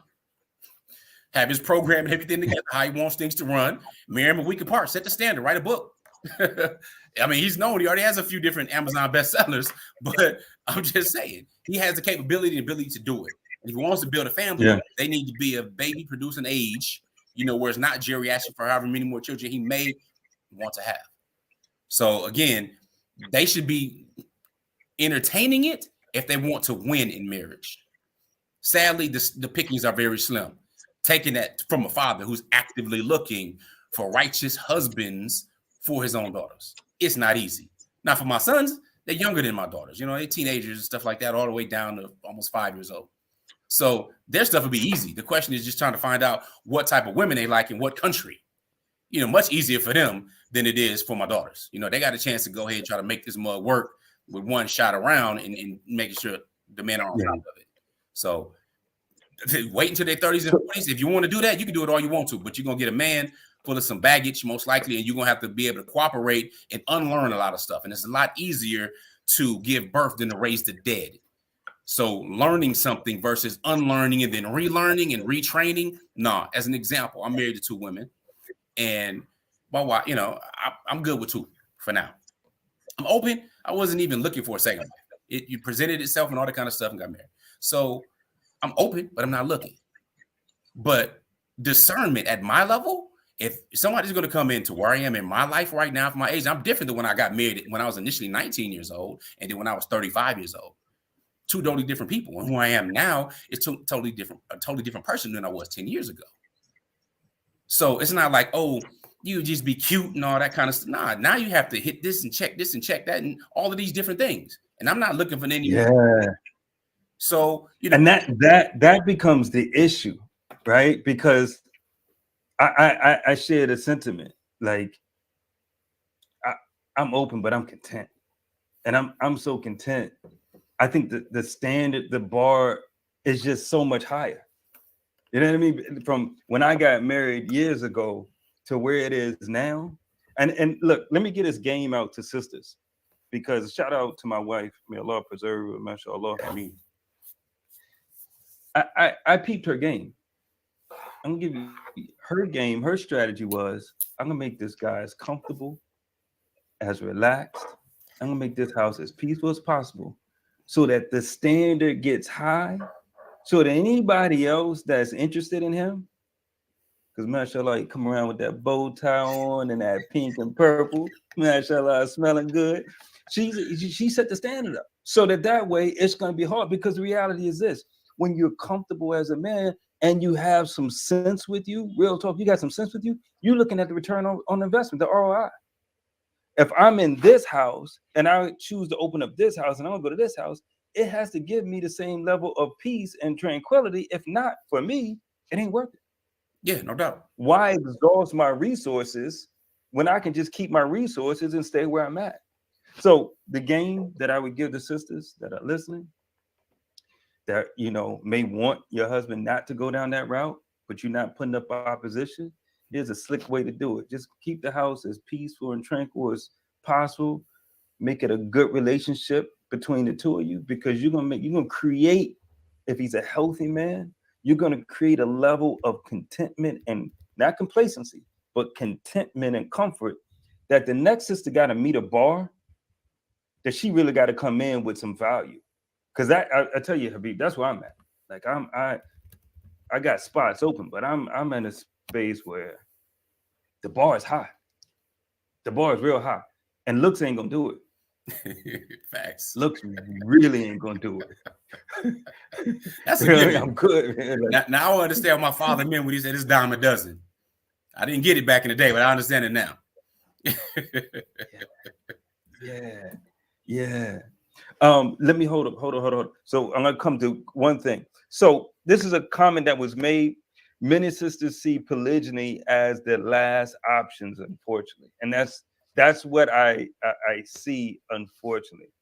Have his program and everything together, how he wants things to run. Marry him a week apart. Set the standard. Write a book. I mean, he's known. He already has a few different Amazon bestsellers, but I'm just saying he has the capability and ability to do it. And if he wants to build a family, they need to be of baby producing age, where it's not geriatric for however many more children he may want to have. So again, they should be entertaining it if they want to win in marriage. Sadly, the pickings are very slim. Taking that from a father who's actively looking for righteous husbands for his own daughters. It's not easy. Now, for my sons, they're younger than my daughters. They're teenagers and stuff like that, all the way down to almost 5 years old. So their stuff will be easy. The question is just trying to find out what type of women they like in what country. Much easier for them than it is for my daughters. They got a chance to go ahead and try to make this mug work with one shot around and making sure the men are on top of it. So wait until their 30s and 40s. If you want to do that, you can do it all you want to, but you're going to get a man full of some baggage, most likely, and you're going to have to be able to cooperate and unlearn a lot of stuff. And it's a lot easier to give birth than to raise the dead. So learning something versus unlearning and then relearning and retraining. Nah, as an example, I'm married to 2 women, and my wife, I'm good with 2 for now. I'm open. I wasn't even looking for a second wife. It presented itself and all that kind of stuff and got married. So I'm open, but I'm not looking. But discernment at my level, if somebody's going to come into where I am in my life right now for my age, I'm different than when I got married when I was initially 19 years old and then when I was 35 years old. 2 totally different people. And who I am now is a totally different person than I was 10 years ago. So it's not like, oh, you just be cute and all that kind of stuff. Nah, now you have to hit this and check that and all of these different things. And I'm not looking for any. So, and that becomes the issue, right? Because I share the sentiment. Like I'm open, but I'm content, and I'm so content. I think the standard, the bar is just so much higher. You know what I mean? From when I got married years ago to where it is now. And look, let me get this game out to sisters, because shout out to my wife. May Allah preserve her, mashallah. I mean, I peeped her game. I'm gonna give you her game. Her strategy was, I'm gonna make this guy as comfortable, as relaxed. I'm gonna make this house as peaceful as possible, so that the standard gets high, so that anybody else that's interested in him, because mashallah, he come around with that bow tie on and that pink and purple, mashallah, smelling good. She set the standard up so that way it's gonna be hard, because the reality is this: when you're comfortable as a man and you have some sense with you, real talk, you got some sense with you, you're looking at the return on investment, the ROI. If I'm in this house and I choose to open up this house and I'm gonna go to this house, it has to give me the same level of peace and tranquility. If not, for me, it ain't worth it. Yeah, no doubt. Why exhaust my resources when I can just keep my resources and stay where I'm at? So the game that I would give the sisters that are listening, that may want your husband not to go down that route, but you're not putting up opposition, there's a slick way to do it. Just keep the house as peaceful and tranquil as possible. Make it a good relationship between the two of you, because you're gonna create, if he's a healthy man, you're gonna create a level of contentment, and not complacency, but contentment and comfort, that the next sister got to meet a bar that she really got to come in with some value. Because I tell you, Habib, that's where I'm at. Like I got spots open, but I'm in a space where the bar is high. The bar is real high, and looks ain't gonna do it. Facts. Looks really ain't gonna do it. That's a given. I'm good, man. Like, Now I understand what my father meant when he said it's dime a dozen. I didn't get it back in the day, but I understand it now. yeah. Let me hold up. So I'm gonna come to one thing. So this is a comment that was made. Many sisters see polygyny as their last options, unfortunately, and that's what I see, unfortunately.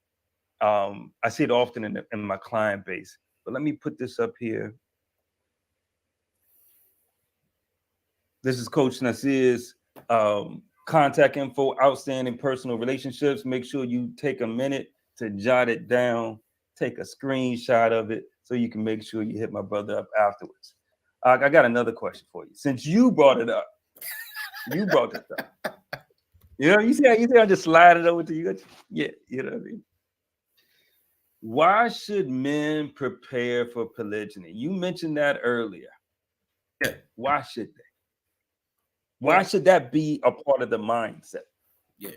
I see it often in my client base. But let me put this up here. This is Coach Nasir's contact info, outstanding personal relationships. Make sure you take a minute to jot it down, take a screenshot of it so you can make sure you hit my brother up afterwards. I got another question for you. Since you brought it up, you brought this up. You see I just slide it over to you? Yeah, you know what I mean? Why should men prepare for polygyny? You mentioned that earlier. Yeah. Why should they? Why should that be a part of the mindset? Yeah.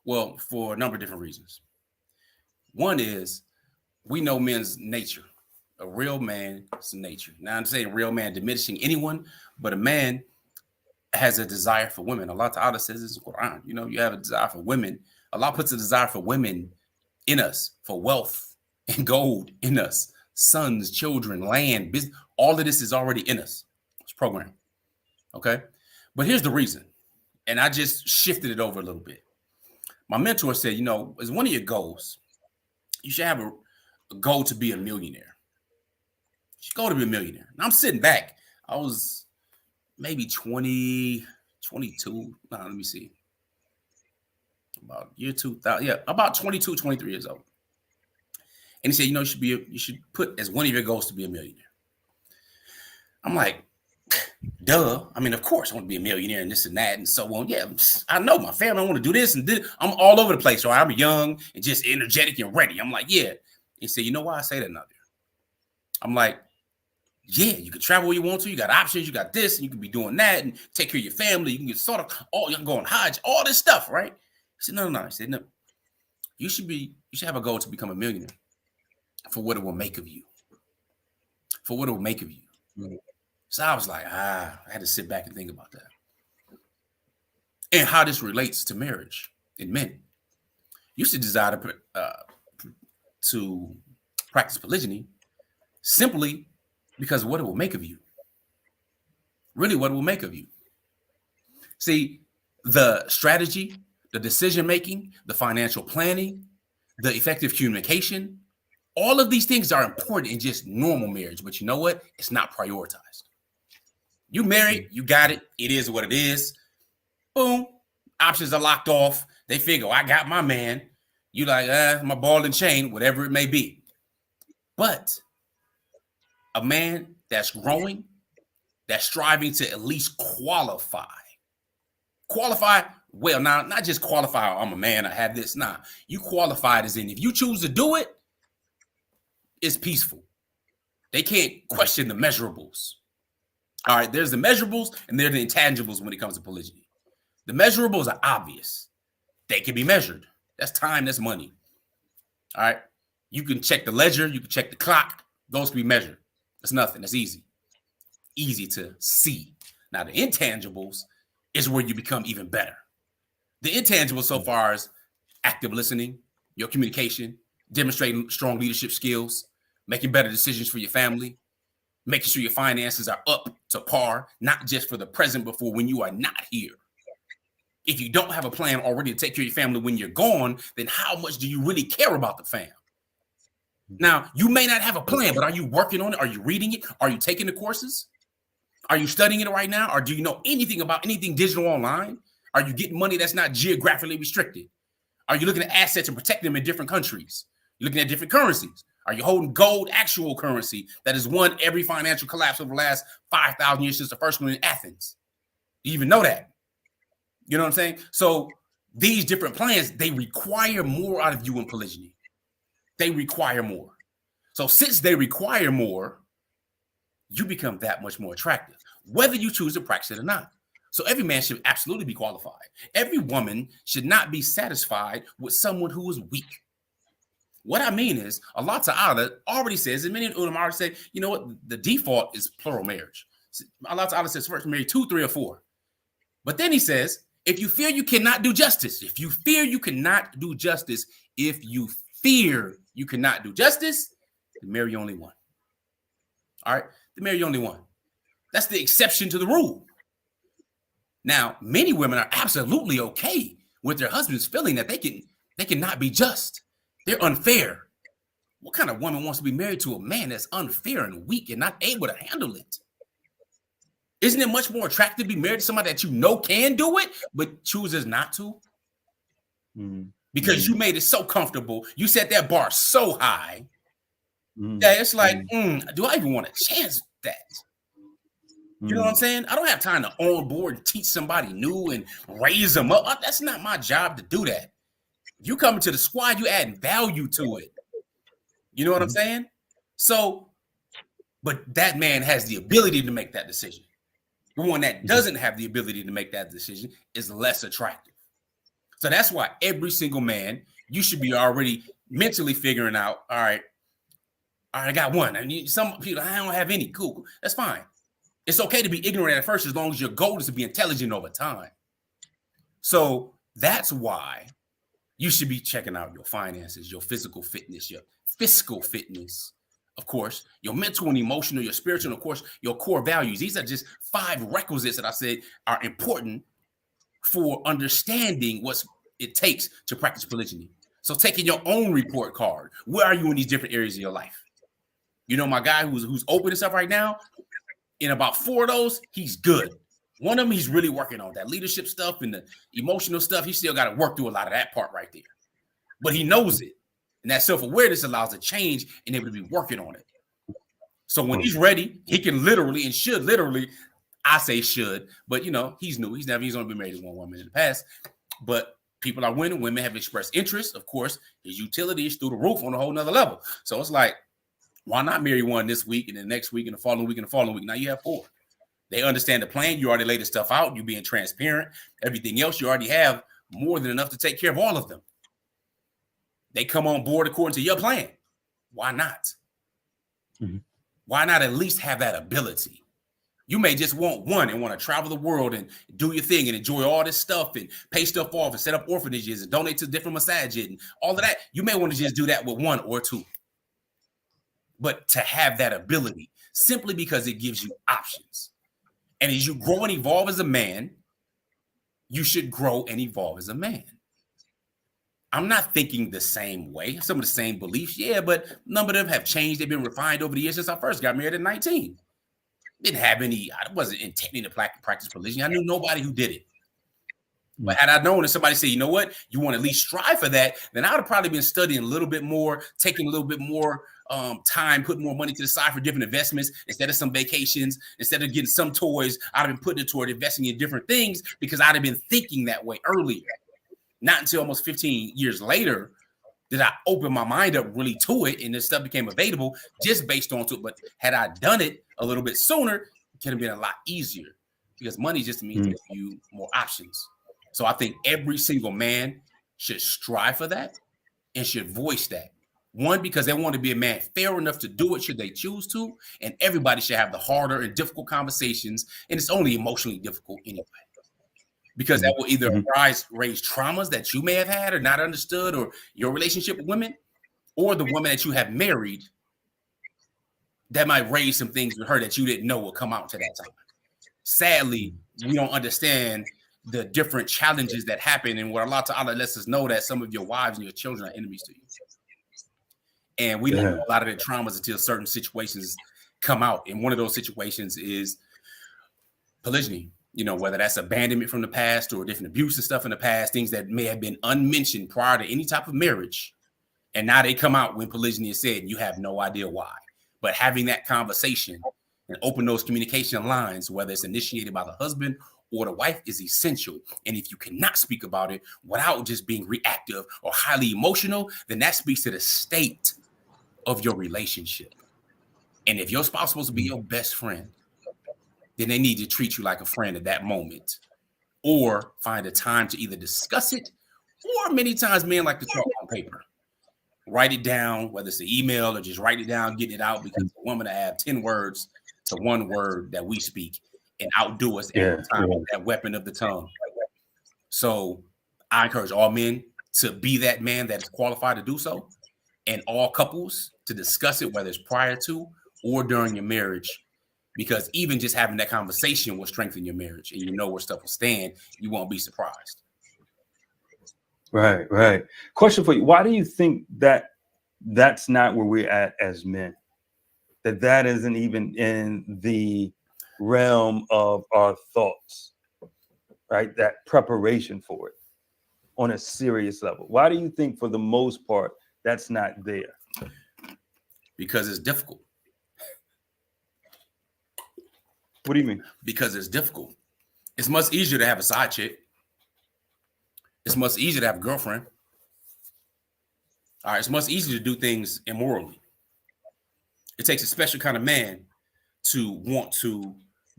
Well, for a number of different reasons. One is we know men's nature. A real man's nature. Now, I'm saying real man diminishing anyone, but a man has a desire for women. Allah Ta'ala says this in the Quran. You have a desire for women. Allah puts a desire for women in us, for wealth and gold in us, sons, children, land, business. All of this is already in us. It's programmed. Okay? But here's the reason. And I just shifted it over a little bit. My mentor said, as one of your goals, you should have a goal to be a millionaire. You should go to be a millionaire. And I'm sitting back. I was maybe 20, 22. No, let me see. About year 2000. Yeah, about 22, 23 years old. And he said, you should put as one of your goals to be a millionaire. I'm like, duh. I mean, of course I want to be a millionaire and this and that and so on. Yeah, I know my family. I want to do this and this. I'm all over the place. So I'm young and just energetic and ready. I'm like, yeah. He said, you know why I say that, Nazir? I'm like, yeah, you can travel where you want to. You got options. You got this, and you can be doing that, and take care of your family. You can get sort of you can go on Hajj, all this stuff, right? He said, no. He said, no. You should have a goal to become a millionaire for what it will make of you. For what it will make of you. Mm-hmm. So I was like, I had to sit back and think about that. And how this relates to marriage in men. You should desire to practice polygyny simply because of what it will make of you. Really, what it will make of you. See, the strategy, the decision-making, the financial planning, the effective communication, all of these things are important in just normal marriage. But you know what? It's not prioritized. You married, you got it. It is what it is. Boom. Options are locked off. They figure, I got my man. You like, my ball and chain, whatever it may be. But a man that's growing, that's striving to at least qualify. Qualify, well, now, not just qualify, I'm a man, I have this. Nah, you qualified as in, if you choose to do it, it's peaceful. They can't question the measurables. All right, there's the measurables and there's the intangibles when it comes to polygyny. The measurables are obvious. They can be measured. That's time, that's money. All right, you can check the ledger, you can check the clock. Those can be measured. That's nothing. That's easy. Easy to see. Now, the intangibles is where you become even better. The intangibles so far is active listening, your communication, demonstrating strong leadership skills, making better decisions for your family, making sure your finances are up to par, not just for the present, but for when you are not here. If you don't have a plan already to take care of your family when you're gone, then how much do you really care about the fam? Now, you may not have a plan, but are you working on it? Are you reading it? Are you taking the courses? Are you studying it right now? Or do you know anything about anything digital online? Are you getting money that's not geographically restricted? Are you looking at assets and protecting them in different countries? You're looking at different currencies. Are you holding gold, actual currency that has won every financial collapse over the last 5,000 years since the first one in Athens? Do you even know that? You know what I'm saying? So these different plans, they require more out of you in polygyny. They require more. So since they require more, you become that much more attractive, whether you choose to practice it or not. So every man should absolutely be qualified. Every woman should not be satisfied with someone who is weak. What I mean is, Allah Ta'ala already says, and many ulama already say, you know what, the default is plural marriage. Allah Ta'ala says first marry 2, 3, or 4. But then he says, if you fear you cannot do justice, if you fear you cannot do justice, if you fear you cannot do justice, then marry only one. All right, then marry only one. That's the exception to the rule. Now, many women are absolutely okay with their husbands feeling that they cannot be just. They're unfair. What kind of woman wants to be married to a man that's unfair and weak and not able to handle it? Isn't it much more attractive to be married to somebody that you know can do it, but chooses not to? Because you made it so comfortable. You set that bar so high. That it's like, do I even want to chance that? You know what I'm saying? I don't have time to onboard and teach somebody new and raise them up. That's not my job to do that. If you come into the squad, you adding value to it. You know what I'm saying? So, but that man has the ability to make that decision. The one that doesn't have the ability to make that decision is less attractive. So that's why every single man, you should be already mentally figuring out, all right, I got one. I need some people, I don't have any. Cool. That's fine. It's okay to be ignorant at first as long as your goal is to be intelligent over time. So that's why you should be checking out your finances, your physical fitness, your fiscal fitness, of course, your mental and emotional, your spiritual, and of course, your core values. These are just 5 requisites that I said are important for understanding what it takes to practice polygyny. So taking your own report card, where are you in these different areas of your life? You know, my guy who's open and stuff right now, in about 4 of those, he's good. One of them, he's really working on that leadership stuff and the emotional stuff. He still got to work through a lot of that part right there. But he knows it. And that self-awareness allows a change and able to be working on it. So when he's ready, he can literally and should literally, I say should, but you know, he's new. He's only been married to one woman in the past. But people are winning. Women have expressed interest. Of course, his utility is through the roof on a whole nother level. So it's like, why not marry one this week and the next week and the following week and the following week? Now you have 4. They understand the plan. You already laid the stuff out. You're being transparent. Everything else, you already have more than enough to take care of all of them. They come on board according to your plan. Why not? Why not at least have that ability? You may just want one and want to travel the world and do your thing and enjoy all this stuff and pay stuff off and set up orphanages and donate to different massages and all of that. You may want to just do that with 1 or 2. But to have that ability simply because it gives you options. And as you grow and evolve as a man, you should grow and evolve as a man. I'm not thinking the same way. Some of the same beliefs, yeah, but a number of them have changed. They've been refined over the years since I first got married at 19. Didn't have any, I wasn't intending to practice polygyny. I knew nobody who did it. But had I known that somebody said, you know what, you want to at least strive for that, then I would have probably been studying a little bit more, taking a little bit more time, putting more money to the side for different investments instead of some vacations, instead of getting some toys. I'd have been putting it toward investing in different things because I'd have been thinking that way earlier. Not until almost 15 years later did I open my mind up really to it, and this stuff became available just based on it. But had I done it a little bit sooner, it could have been a lot easier because money just means to give you more options. So I think every single man should strive for that and should voice that. 1, because they want to be a man fair enough to do it should they choose to. And everybody should have the harder and difficult conversations. And it's only emotionally difficult anyway. Because that will either raise traumas that you may have had or not understood, or your relationship with women, or the woman that you have married that might raise some things with her that you didn't know will come out to that time. Sadly, we don't understand the different challenges that happen, and what Allah Ta'ala lets us know that some of your wives and your children are enemies to you. And we don't know a lot of the traumas until certain situations come out. And one of those situations is polygyny. You know, whether that's abandonment from the past or different abuse and stuff in the past, things that may have been unmentioned prior to any type of marriage. And now they come out when polygyny is said, and you have no idea why. But having that conversation and open those communication lines, whether it's initiated by the husband or the wife, is essential. And if you cannot speak about it without just being reactive or highly emotional, then that speaks to the state of your relationship. And if your spouse is supposed to be your best friend, then they need to treat you like a friend at that moment, or find a time to either discuss it, or many times men like to talk on paper. Write it down, whether it's an email or just write it down, getting it out, because a woman to have 10 words to 1 word that we speak and outdo us every time with that weapon of the tongue. So I encourage all men to be that man that is qualified to do so, and all couples to discuss it, whether it's prior to or during your marriage, because even just having that conversation will strengthen your marriage, and you know where stuff will stand. You won't be surprised. Right, right. Question for you. Why do you think that that's not where we're at as men? That isn't even in the realm of our thoughts, right? That preparation for it on a serious level. Why do you think, for the most part, that's not there? Because it's difficult. What do you mean? Because it's difficult. It's much easier to have a side chick. It's much easier to have a girlfriend. All right, it's much easier to do things immorally. It takes a special kind of man to want to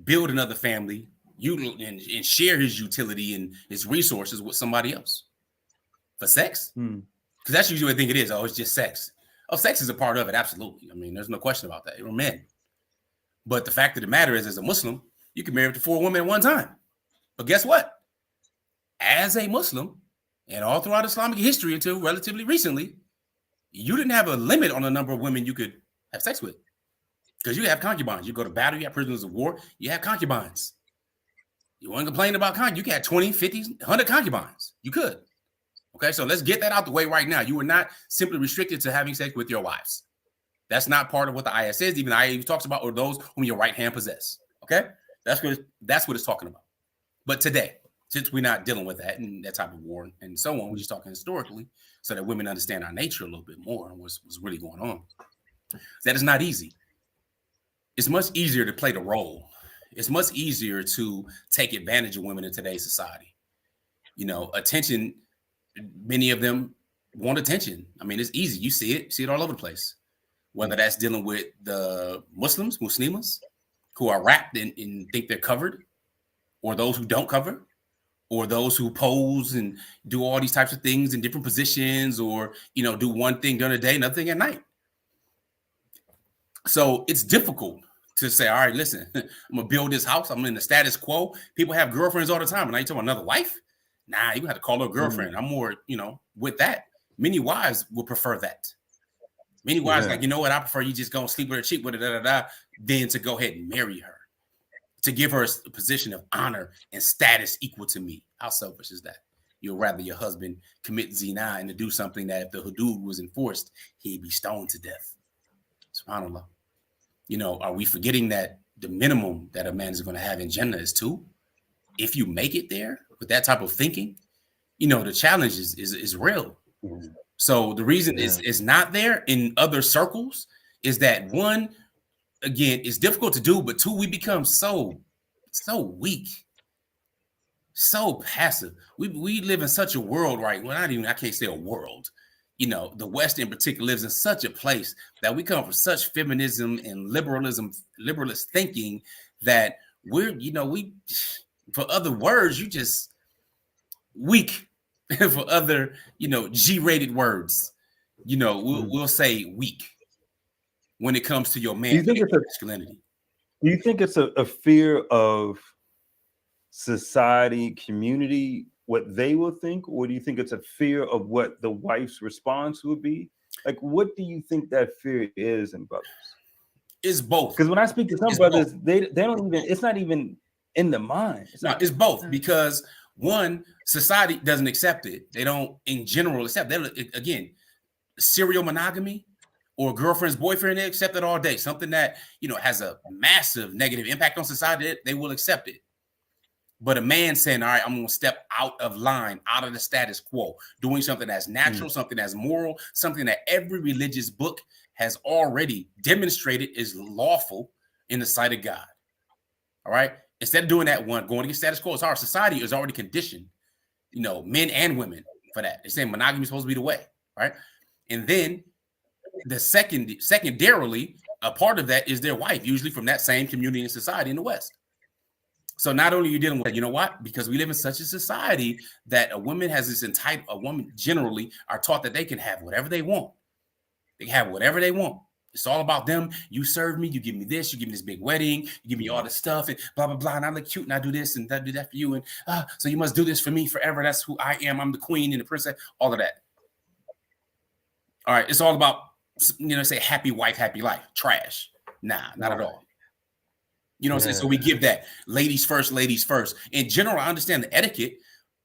build another family, and share his utility and his resources with somebody else. For sex? Because that's usually what I think it is. Oh, it's just sex. Oh, sex is a part of it, absolutely. I mean, there's no question about that. We're men. But the fact of the matter is, as a Muslim, you can marry up to 4 women at one time. But guess what? As a Muslim, and all throughout Islamic history until relatively recently, you didn't have a limit on the number of women you could have sex with. Because you have concubines. You go to battle, you have prisoners of war, you have concubines. You weren't complaining about concubines. You could have 20, 50, 100 concubines. You could. Okay, so let's get that out the way right now. You were not simply restricted to having sex with your wives. That's not part of what the ayah says. Even the ayah even talks about, or those whom your right hand possess. Okay, that's what it's talking about. But today, since we're not dealing with that and that type of war and so on, we're just talking historically so that women understand our nature a little bit more and what's really going on. That is not easy. It's much easier to play the role. It's much easier to take advantage of women in today's society. You know, attention, many of them want attention. I mean, it's easy. You see it all over the place. Whether that's dealing with the Muslimas, who are wrapped and think they're covered, or those who don't cover, or those who pose and do all these types of things in different positions, or, you know, do one thing during the day, another thing at night. So it's difficult to say, all right, listen, I'm going to build this house. I'm in the status quo. People have girlfriends all the time. And now you talking about another wife? Nah, you have to call her a girlfriend. I'm more, you know, with that. Many wives would prefer that. Many wives like, you know what? I prefer you just go and sleep with her, cheat with her, than to go ahead and marry her, to give her a position of honor and status equal to me. How selfish is that? You'd rather your husband commit zina and to do something that if the hudud was enforced, he'd be stoned to death. SubhanAllah. You know, are we forgetting that the minimum that a man is going to have in Jannah is 2? If you make it there with that type of thinking, you know, the challenge is real. So the reason is not there in other circles is that, 1, again, it's difficult to do, but 2, we become so weak, so passive. We live in such a world, right? Well, I can't say a world. You know, the West in particular lives in such a place that we come from such feminism and liberalist thinking that we're, you know, for other words, you just weak. For other, you know, G-rated words, you know, we'll say weak when it comes to your man masculinity. Do you think it's a fear of society, community, what they will think, or do you think it's a fear of what the wife's response would be? Like, what do you think that fear is in brothers? It's both. Because when I speak to some brothers, they don't even, it's not even in the mind. It's both, because 1, society doesn't accept it. They don't, in general, accept that. Again, serial monogamy or girlfriend's boyfriend, they accept it all day. Something that, you know, has a massive negative impact on society, they will accept it. But a man saying, all right, I'm going to step out of line, out of the status quo, doing something that's natural, something that's moral, something that every religious book has already demonstrated is lawful in the sight of God. All right. Instead of doing that, going against status quo, our society is already conditioned, you know, men and women for that. They're saying monogamy is supposed to be the way, right? And then the secondarily, a part of that is their wife, usually from that same community and society in the West. So not only are you dealing with, you know what? Because we live in such a society that a woman has this a woman generally are taught that they can have whatever they want. They have whatever they want. It's all about them. You serve me, you give me this, you give me this big wedding, you give me all this stuff, and blah, blah, blah. And I look cute and I do this and I do that for you. And so you must do this for me forever. That's who I am. I'm the queen and the princess, all of that. All right. It's all about, say happy wife, happy life. Trash. Nah, not at all. You know what I'm saying? So we give that ladies first, ladies first. In general, I understand the etiquette,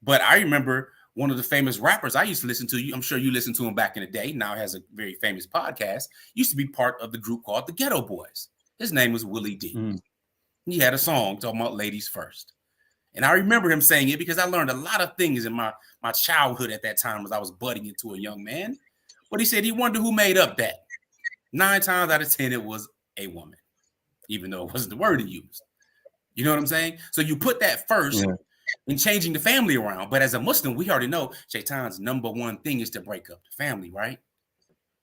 but I remember one of the famous rappers I used to listen to, I'm sure you listened to him back in the day, now has a very famous podcast, used to be part of the group called the Ghetto Boys. His name was Willie D. He had a song talking about ladies first. And I remember him saying it because I learned a lot of things in my childhood at that time as I was budding into a young man. But he said he wondered who made up that. 9 times out of 10, it was a woman, even though it wasn't the word he used. You know what I'm saying? So you put that first in changing the family around. But as a Muslim, we already know Shaitan's number one thing is to break up the family, right?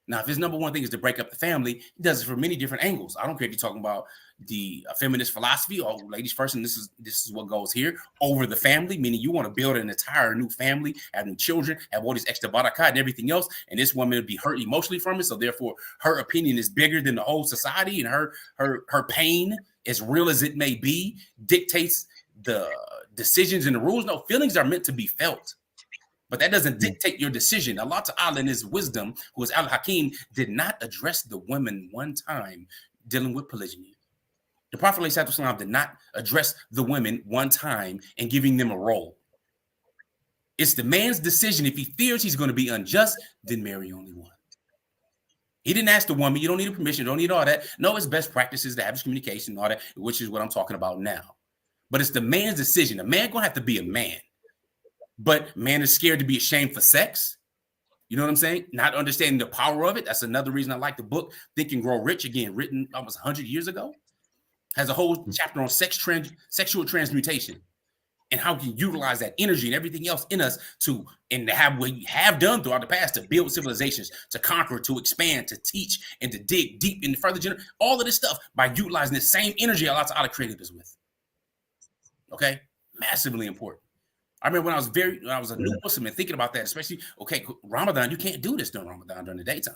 Now, if his number one thing is to break up the family, he does it from many different angles. I don't care if you're talking about the feminist philosophy, or ladies first, and this is what goes here, over the family, meaning you want to build an entire new family, have new children, have all these extra barakat and everything else, and this woman would be hurt emotionally from it, so therefore her opinion is bigger than the whole society, and her pain, as real as it may be, dictates the decisions and the rules. No, feelings are meant to be felt. But that doesn't dictate your decision. Allah Ta'ala in his wisdom, who is Al-Hakim, did not address the women one time dealing with polygyny. The Prophet ﷺ did not address the women one time and giving them a role. It's the man's decision. If he fears he's going to be unjust, then marry only one. He didn't ask the woman, you don't need a permission, you don't need all that. No, it's best practices to have this communication and all that, which is what I'm talking about now. But it's the man's decision. A man going to have to be a man. But man is scared to be ashamed for sex. You know what I'm saying? Not understanding the power of it. That's another reason I like the book, Think and Grow Rich, again, written almost 100 years ago. Has a whole chapter on sexual transmutation and how we can utilize that energy and everything else in us and have what we have done throughout the past to build civilizations, to conquer, to expand, to teach, and to dig deep in the further generation. All of this stuff by utilizing the same energy Allah Ta'ala created us with. Okay? Massively important. I remember when I was a new Muslim and thinking about that, especially, okay, Ramadan, you can't do this during Ramadan during the daytime.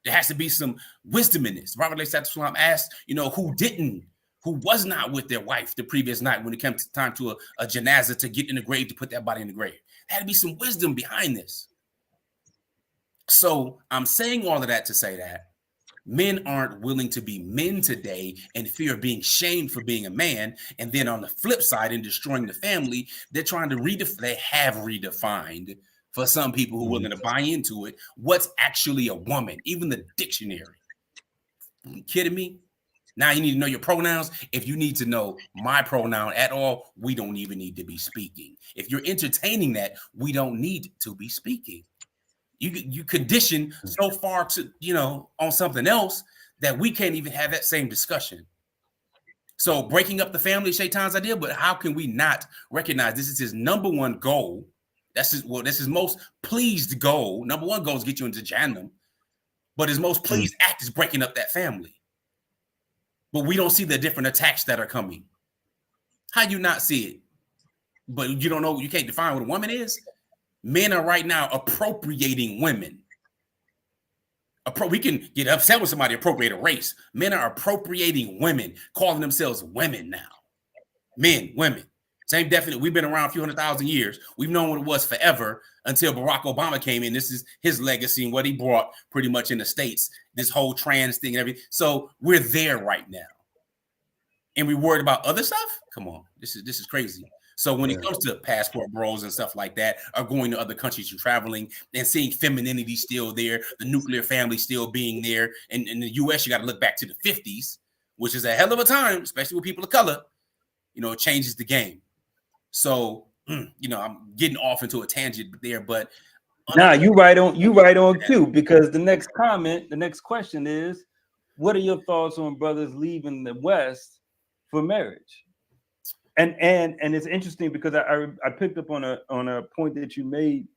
There has to be some wisdom in this. Prophet ﷺ asked, who was not with their wife the previous night when it came to time to a janazah to get in the grave, to put that body in the grave. There had to be some wisdom behind this. So I'm saying all of that to say that men aren't willing to be men today in fear of being shamed for being a man. And then on the flip side, in destroying the family, they're trying to they have redefined for some people who are willing to buy into it, what's actually a woman, even the dictionary. Are you kidding me? Now you need to know your pronouns. If you need to know my pronoun at all, we don't even need to be speaking. If you're entertaining that, we don't need to be speaking. You condition so far to, on something else that we can't even have that same discussion. So breaking up the family, Shaitan's idea, but how can we not recognize this is his number one goal? That's his most pleased goal. Number one goal is get you into Jahannam, but his most pleased act is breaking up that family. But we don't see the different attacks that are coming. How you not see it? But you don't know, you can't define what a woman is. Men are right now appropriating women. We can get upset with somebody appropriate a race. Men are appropriating women, calling themselves women now. Men, women. Same definition. We've been around a few 100,000 years. We've known what it was forever until Barack Obama came in. This is his legacy and what he brought pretty much in the States, this whole trans thing and everything. So we're there right now. And we're worried about other stuff? Come on. This is crazy. So when it comes to passport bros and stuff like that, or going to other countries and traveling and seeing femininity still there, the nuclear family still being there. And in the US, you got to look back to the 50s, which is a hell of a time, especially with people of color. It changes the game. So, I'm getting off into a tangent there, but you right on cue, because the next question is, what are your thoughts on brothers leaving the West for marriage? And it's interesting because I picked up on a point that you made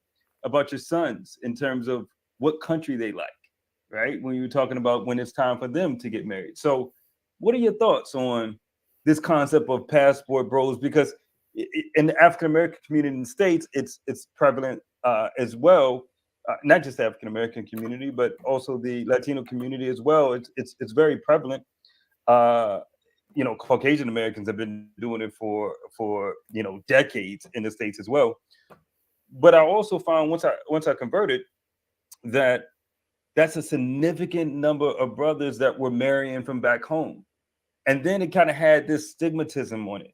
about your sons in terms of what country they like, right? When you were talking about when it's time for them to get married. So what are your thoughts on this concept of passport bros, because in the African American community in the States, it's prevalent as well. Not just the African American community, but also the Latino community as well. It's very prevalent. Caucasian Americans have been doing it for decades in the States as well. But I also found once I converted that that's a significant number of brothers that were marrying from back home. And then it kind of had this stigmatism on it.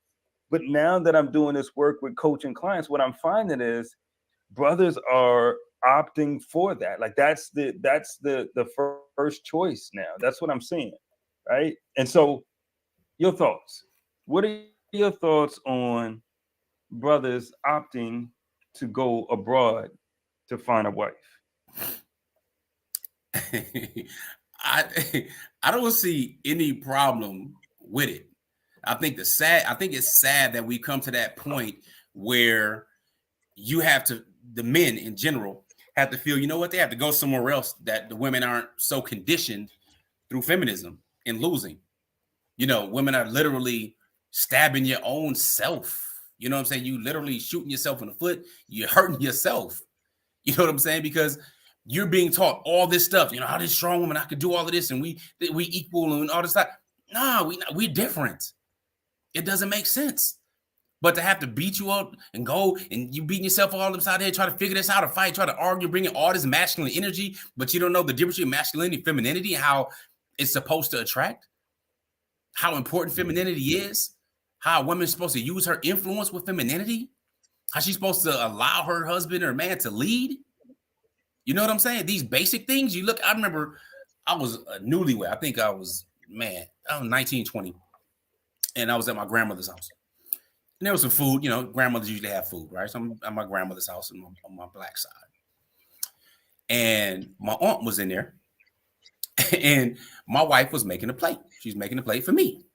But now that I'm doing this work with coaching clients, what I'm finding is brothers are opting for that. Like that's the first choice now. That's what I'm seeing. Right. And so your thoughts. What are your thoughts on brothers opting to go abroad to find a wife? I I don't see any problem with it. I think it's sad that we come to that point where you have to, the men in general have to feel, you know what, they have to go somewhere else, that the women aren't so conditioned through feminism and losing. Women are literally stabbing your own self. You know what I'm saying? You literally shooting yourself in the foot. You're hurting yourself. You know what I'm saying? Because you're being taught all this stuff. How this strong woman, I could do all of this, and we equal and all this stuff. Nah, we're different. It doesn't make sense. But to have to beat you up and go and you beating yourself all upside the head, try to figure this out, or fight, try to argue, bringing all this masculine energy, but you don't know the difference between masculinity and femininity and how it's supposed to attract, how important femininity is, how a woman's supposed to use her influence with femininity, how she's supposed to allow her husband or man to lead. You know what I'm saying? These basic things. I remember I was a newlywed. I think I was 19, 20. And I was at my grandmother's house. And there was some food. Grandmothers usually have food, right? So I'm at my grandmother's house on my black side. And my aunt was in there. And my wife was making a plate. She's making a plate for me.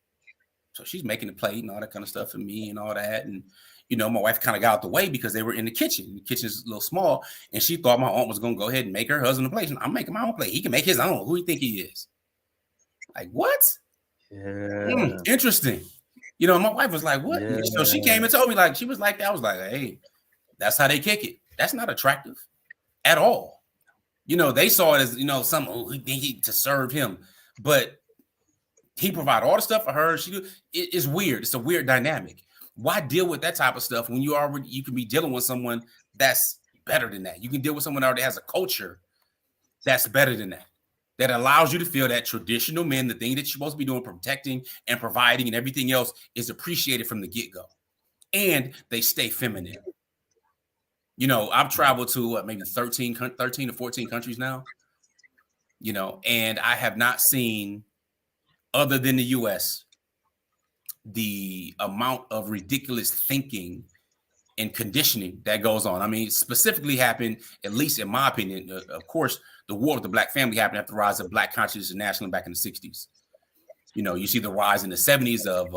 So she's making a plate and all that kind of stuff for me and all that. And, my wife kind of got out the way because they were in the kitchen. The kitchen's a little small. And she thought my aunt was going to go ahead and make her husband a plate. And I'm making my own plate. He can make his own. Who do you think he is? Like, what? Yeah. Interesting. My wife was like, what? Yeah. So she came and told me, like, she was like that. I was like, hey, that's how they kick it. That's not attractive at all. They saw it as, something to serve him. But he provided all the stuff for her. It's weird. It's a weird dynamic. Why deal with that type of stuff when you can be dealing with someone that's better than that? You can deal with someone that already has a culture that's better than that allows you to feel that traditional men, the thing that you're supposed to be doing, protecting and providing and everything else, is appreciated from the get-go. And they stay feminine. I've traveled to maybe 13 to 14 countries now, and I have not seen, other than the US, the amount of ridiculous thinking and conditioning that goes on. I mean, specifically happened, at least in my opinion, of course, the war with the black family happened after the rise of black consciousness nationally back in the 60s. You see the rise in the 70s of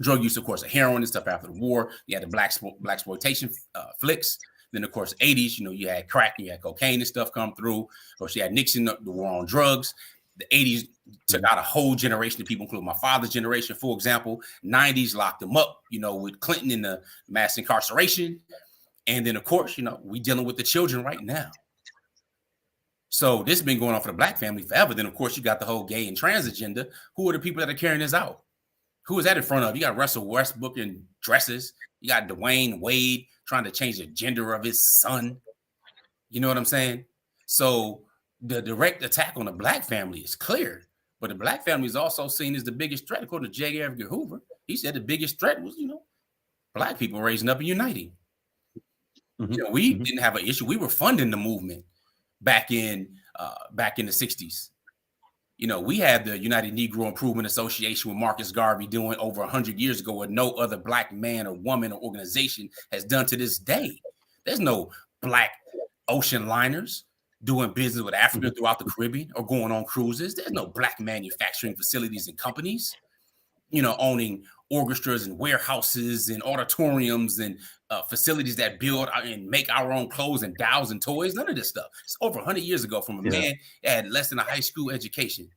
drug use, of course, of heroin and stuff after the war. You had the black exploitation flicks. Then, of course, 80s, you had crack, you had cocaine and stuff come through. Of course, you had Nixon, the war on drugs. The 80s took out a whole generation of people, including my father's generation, for example. 90s locked them up, with Clinton in the mass incarceration. And then, of course, we dealing with the children right now. So this has been going on for the black family forever. Then, of course, you got the whole gay and trans agenda. Who are the people that are carrying this out? Who is that in front of? You got Russell Westbrook in dresses. You got Dwayne Wade trying to change the gender of his son. You know what I'm saying? So the direct attack on the black family is clear. But the black family is also seen as the biggest threat, according to J. Edgar Hoover. He said the biggest threat was, black people raising up and uniting. Mm-hmm. We mm-hmm. didn't have an issue. We were funding the movement back in the 60s. We had the United Negro Improvement Association with Marcus Garvey doing over 100 years ago what no other black man or woman or organization has done to this day. There's no black ocean liners doing business with Africa throughout the Caribbean or going on cruises. There's no black manufacturing facilities and companies, owning orchestras and warehouses and auditoriums and facilities that build and make our own clothes and dolls and toys. None of this stuff. It's over 100 years ago from a man that had less than a high school education.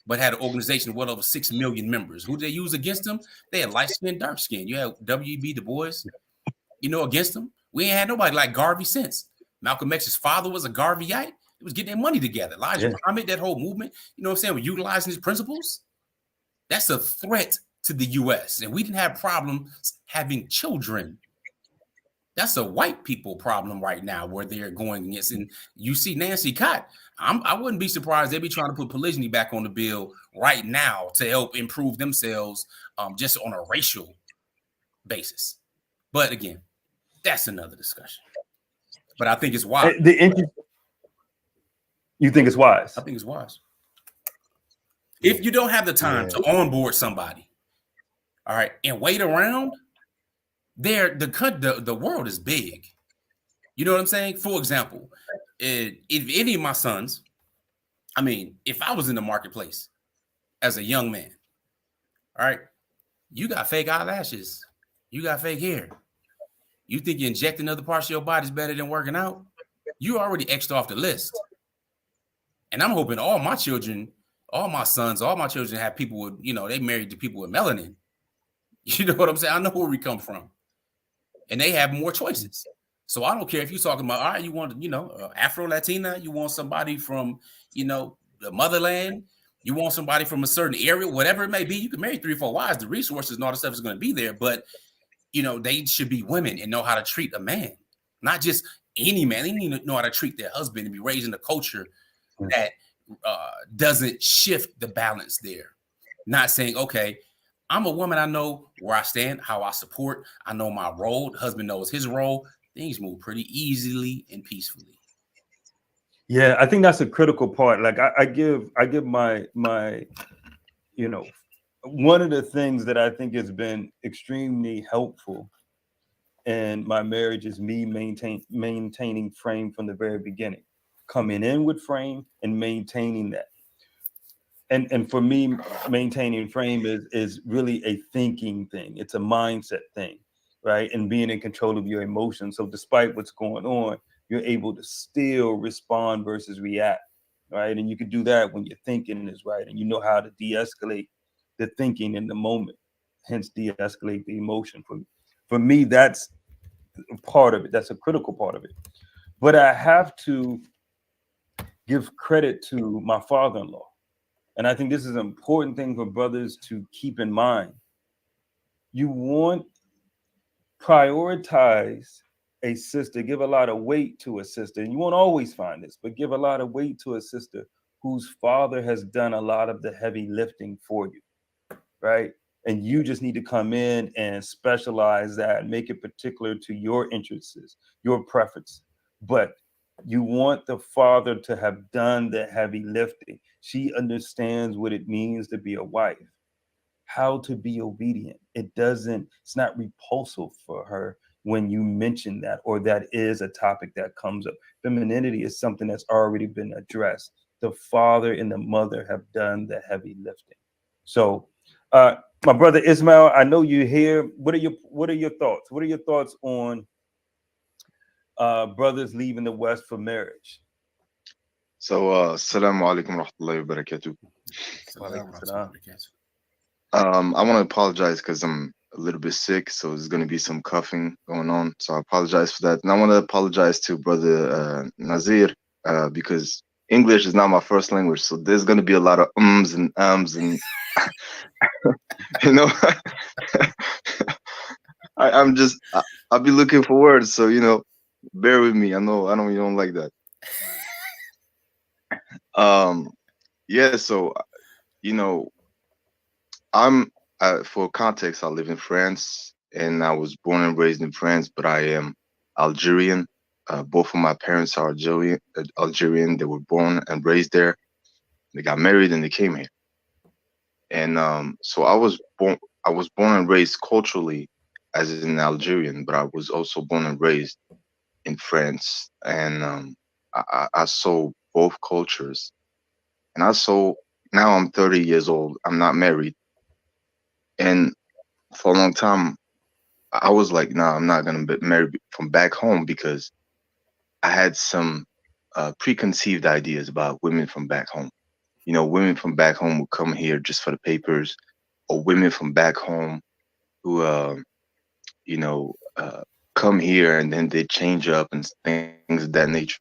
but had an organization with over 6 million members. Who did they use against them? They had light skin, dark skin. You had W.E.B. Du Bois, against them. We ain't had nobody like Garvey since. Malcolm X's father was a Garveyite. It was getting their money together. Elijah Muhammad, that whole movement, you know what I'm saying, we're utilizing his principles. That's a threat to the U.S. And we didn't have problems having children. That's a white people problem right now where they're going against. And you see Nancy Cott, I wouldn't be surprised they'd be trying to put polygyny back on the bill right now to help improve themselves just on a racial basis. But again, that's another discussion. But I think it's wise. You think it's wise? I think it's wise. If you don't have the time to onboard somebody, all right, and wait around, the world is big. You know what I'm saying? For example, if any of my sons, I mean, if I was in the marketplace as a young man, all right, you got fake eyelashes, you got fake hair. You think you injecting other parts of your body is better than working out? You already X'd off the list. And I'm hoping all my children, all my sons, all my children have people with, they married to people with melanin. You know what I'm saying? I know where we come from. And they have more choices. So I don't care if you're talking about, all right, you want, Afro-Latina, you want somebody from, the motherland, you want somebody from a certain area, whatever it may be. You can marry 3 or 4 wives. The resources and all the stuff is going to be there. But, they should be women and know how to treat a man, not just any man. They need to know how to treat their husband and be raised in a culture that doesn't shift the balance there. Not saying, okay, I'm a woman. I know where I stand, how I support. I know my role. The husband knows his role. Things move pretty easily and peacefully. Yeah, I think that's a critical part. Like I give my one of the things that I think has been extremely helpful in my marriage is me maintaining frame from the very beginning, coming in with frame and maintaining that. And for me, maintaining frame is really a thinking thing. It's a mindset thing, right? And being in control of your emotions. So despite what's going on, you're able to still respond versus react, right? And you can do that when your thinking is right and you know how to de-escalate the thinking in the moment, hence de-escalate the emotion. For me, that's part of it. That's a critical part of it. But I have to give credit to my father-in-law. And I think this is an important thing for brothers to keep in mind. You want prioritize a sister, give a lot of weight to a sister. And you won't always find this, but give a lot of weight to a sister whose father has done a lot of the heavy lifting for you, right? And you just need to come in and specialize that, make it particular to your interests, your preference. But you want the father to have done the heavy lifting. She understands what it means to be a wife, how to be obedient. It's not repulsive for her when you mention that, or that is a topic that comes up. Femininity is something that's already been addressed. The father and the mother have done the heavy lifting. So, my brother Ismail, I know you're here. What are your thoughts? What are your thoughts on brothers leaving the West for marriage? So, assalamu alaikum wa rahmatullahi wa barakatuh. I want to apologize because I'm a little bit sick, so there's going to be some coughing going on. So I apologize for that. And I want to apologize to brother Nazir because English is not my first language. So there's going to be a lot of ums and and I'll be looking for words. So, bear with me. I know you don't like that. Yeah. So, I'm for context, I live in France and I was born and raised in France, but I am Algerian. Both of my parents are Algerian. They were born and raised there. They got married and they came here. And so I was born and raised culturally as an Algerian, but I was also born and raised in France. And I saw both cultures. And now I'm 30 years old. I'm not married. And for a long time, I was like, nah, I'm not going to be married from back home because I had some preconceived ideas about women from back home. Women from back home would come here just for the papers, or women from back home who, you know, uh, come here and then they change up and things of that nature.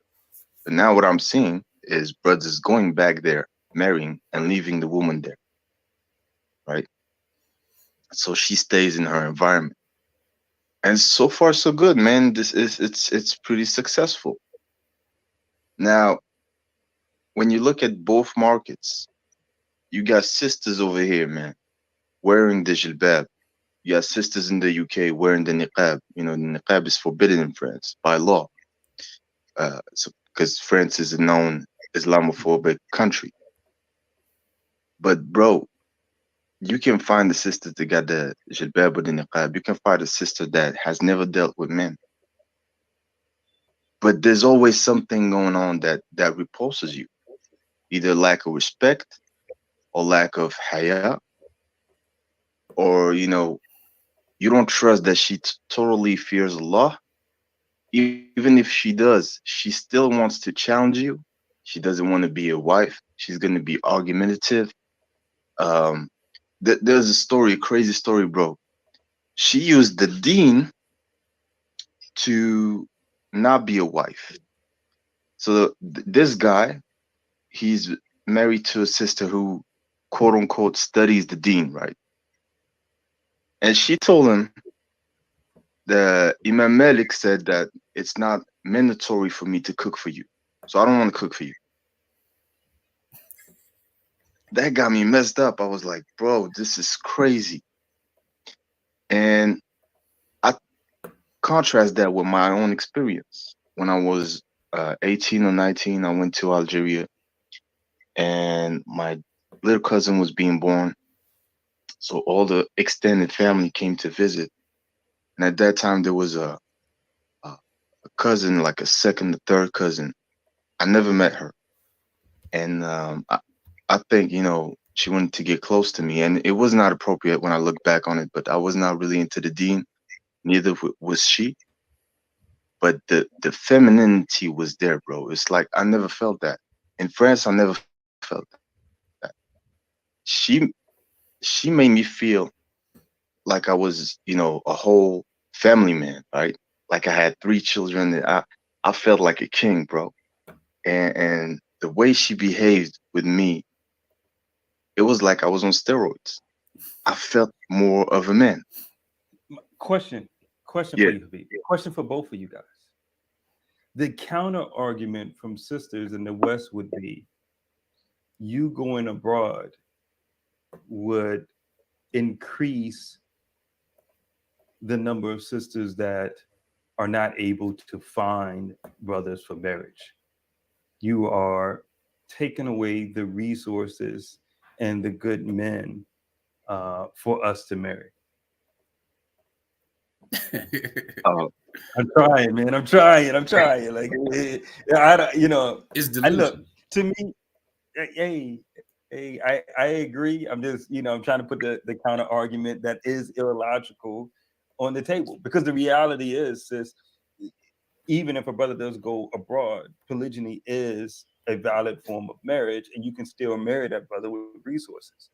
But now what I'm seeing is brothers going back there, marrying and leaving the woman there, right? So she stays in her environment. And so far so good, man. It's pretty successful. Now, when you look at both markets, you got sisters over here, man, wearing the jilbab. You got sisters in the UK wearing the niqab. The niqab is forbidden in France by law. So because France is a known Islamophobic country. But bro, you can find the sister that got the jilbab or the niqab. You can find a sister that has never dealt with men. But there's always something going on that repulses you, either lack of respect or lack of haya, or you don't trust that she totally fears Allah. Even if she does, she still wants to challenge you. She doesn't want to be a wife. She's going to be argumentative. Um, there's a story, a crazy story, bro. She used the deen to not be a wife. So this guy, he's married to a sister who, quote unquote, studies the deen, right? And she told him that Imam Malik said that it's not mandatory for me to cook for you. So I don't want to cook for you. That got me messed up. I was like, bro, this is crazy. And I contrast that with my own experience. When I was 18 or 19, I went to Algeria and my little cousin was being born. So all the extended family came to visit. And at that time, there was a cousin, like a second or third cousin. I never met her. And I think, she wanted to get close to me. And it was not appropriate when I look back on it, but I was not really into the deen. Neither was she. But the femininity was there, bro. It's like I never felt that. In France, I never felt that. She she made me feel like I was, a whole family man, right? Like I had three children. And I felt like a king, bro. And the way she behaved with me, it was like I was on steroids. I felt more of a man. Question for Yeah. you, Habib. Question for both of you guys. The counter argument from sisters in the West would be you going abroad would increase the number of sisters that are not able to find brothers for marriage. You are taking away the resources and the good men for us to marry. Uh, I'm trying, man. I'm trying. Like, I don't, It's I look, delusion. to me, I agree. I'm just, I'm trying to put the counter argument that is illogical on the table, because the reality is, sis, even if a brother does go abroad, polygyny is a valid form of marriage, and you can still marry that brother with resources.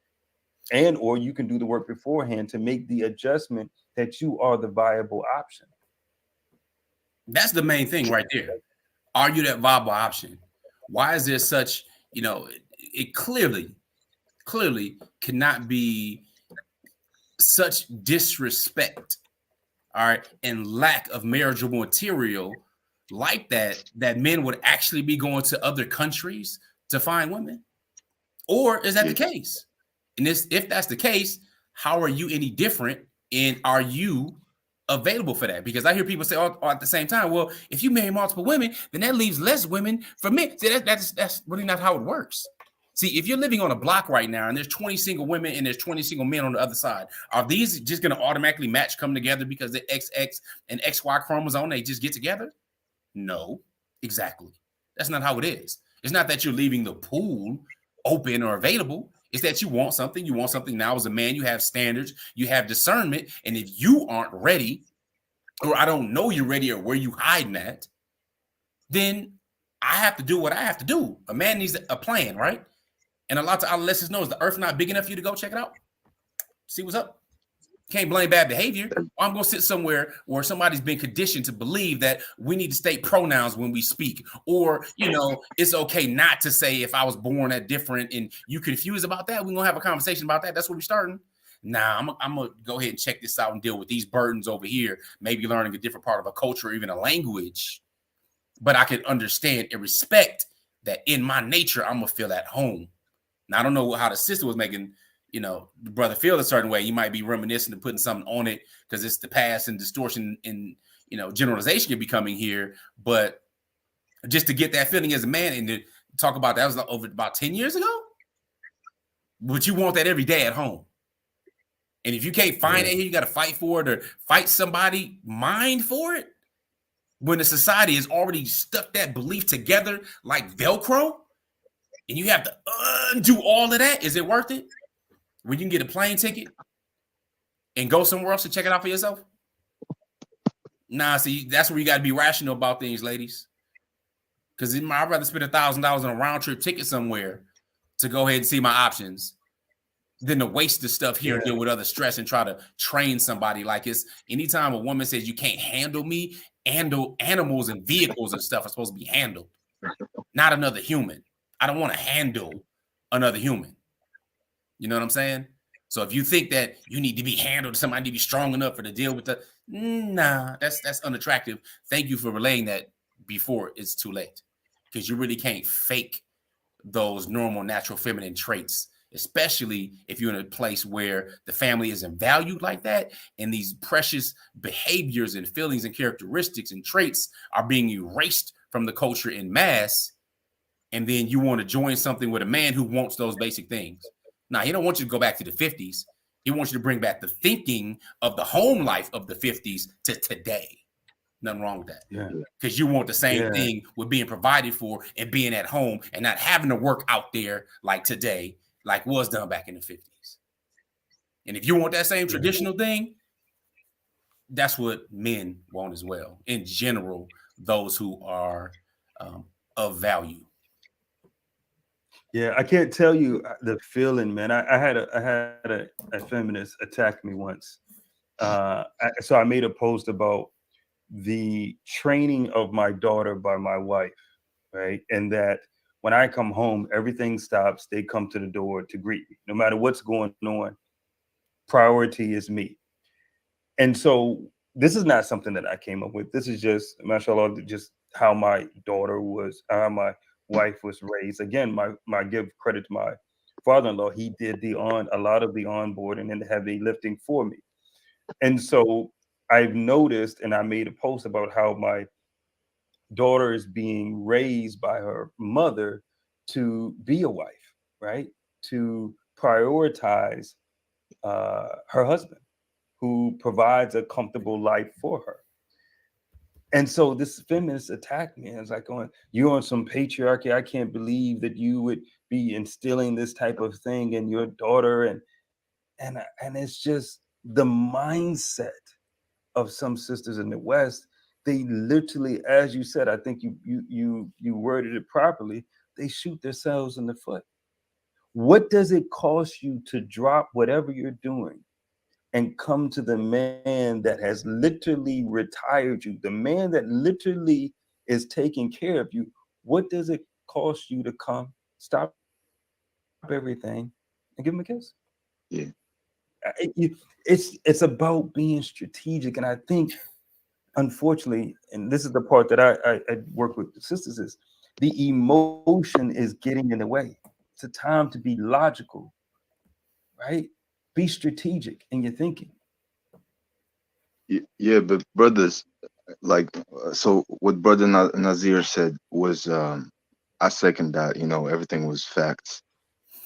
And or you can do the work beforehand to make the adjustment that you are the viable option. That's the main thing right there. Are you that viable option? Why is there such, it clearly cannot be such disrespect, all right, and lack of marriageable material like that men would actually be going to other countries to find women? Or is that yeah. the case? And if that's the case, how are you any different? And are you available for that? Because I hear people say all at the same time, well, if you marry multiple women, then that leaves less women for men. See, that's really not how it works. See, if you're living on a block right now and there's 20 single women and there's 20 single men on the other side, are these just going to automatically come together because the XX and XY chromosome, they just get together? No, exactly. That's not how it is. It's not that you're leaving the pool open or available. It's that you want something. You want something now as a man. You have standards. You have discernment. And if you aren't ready, or I don't know you're ready, or where you hiding at, then I have to do what I have to do. A man needs a plan, right? And a lot of adolescents know, is the earth not big enough for you to go check it out? See what's up? Can't blame bad behavior. I'm going to sit somewhere where somebody's been conditioned to believe that we need to state pronouns when we speak, or, you know, it's okay not to say if I was born at different and you confused about that. We're going to have a conversation about that. That's where we're starting. Nah, I'm going to go ahead and check this out and deal with these burdens over here. Maybe learning a different part of a culture or even a language. But I can understand and respect that in my nature, I'm going to feel at home. Now, I don't know how the sister was making, you know, the brother feel a certain way. You might be reminiscent and putting something on it because it's the past, and distortion and, you know, generalization can be coming here. But just to get that feeling as a man and to talk about that was like over about 10 years ago. But you want that every day at home. And if you can't find it here, you got to fight for it or fight somebody mind for it. When the society has already stuck that belief together like Velcro, and you have to undo all of that, is it worth it? When you can get a plane ticket and go somewhere else to check it out for yourself? Nah, see, that's where you got to be rational about things, ladies. Because I'd rather spend $1,000 on a round trip ticket somewhere to go ahead and see my options than to waste the stuff here and deal with other stress and try to train somebody. Like, it's anytime a woman says you can't handle me, animals and vehicles and stuff are supposed to be handled, not another human. I don't want to handle another human. You know what I'm saying? So if you think that you need to be handled, somebody need to be strong enough for to deal with the, nah, that's unattractive. Thank you for relaying that before it's too late, because you really can't fake those normal, natural feminine traits, especially if you're in a place where the family isn't valued like that, and these precious behaviors and feelings and characteristics and traits are being erased from the culture in mass. And then you want to join something with a man who wants those basic things. Now, he don't want you to go back to the 50s. He wants you to bring back the thinking of the home life of the 50s to today. Nothing wrong with that. Yeah. Because you want the same thing with being provided for and being at home and not having to work out there like today, like was done back in the 50s. And if you want that same traditional thing, that's what men want as well. In general, those who are of value. Yeah, I can't tell you the feeling, man. I had a feminist attack me once. So I made a post about the training of my daughter by my wife, right? And that when I come home, everything stops. They come to the door to greet me, no matter what's going on. Priority is me. And so this is not something that I came up with. This is just, mashallah, just how my daughter was, how my wife was raised. Again, my give credit to my father-in-law. He did a lot of the onboarding and the heavy lifting for me. And so I've noticed, and I made a post about how my daughter is being raised by her mother to be a wife, right? To prioritize her husband, who provides a comfortable life for her. And so this feminist attacked me. I was like, going, you're on some patriarchy. I can't believe that you would be instilling this type of thing in your daughter. And it's just the mindset of some sisters in the West. They literally, as you said, I think you worded it properly, they shoot themselves in the foot. What does it cost you to drop whatever you're doing and come to the man that has literally retired you, the man that literally is taking care of you? What does it cost you to come, stop everything, and give him a kiss? Yeah. It's about being strategic. And I think, unfortunately, and this is the part that I work with the sisters, is the emotion is getting in the way. It's a time to be logical, right? Be strategic in your thinking. Yeah, but brothers, like, so what brother Nazir said was, I second that. You know, everything was facts.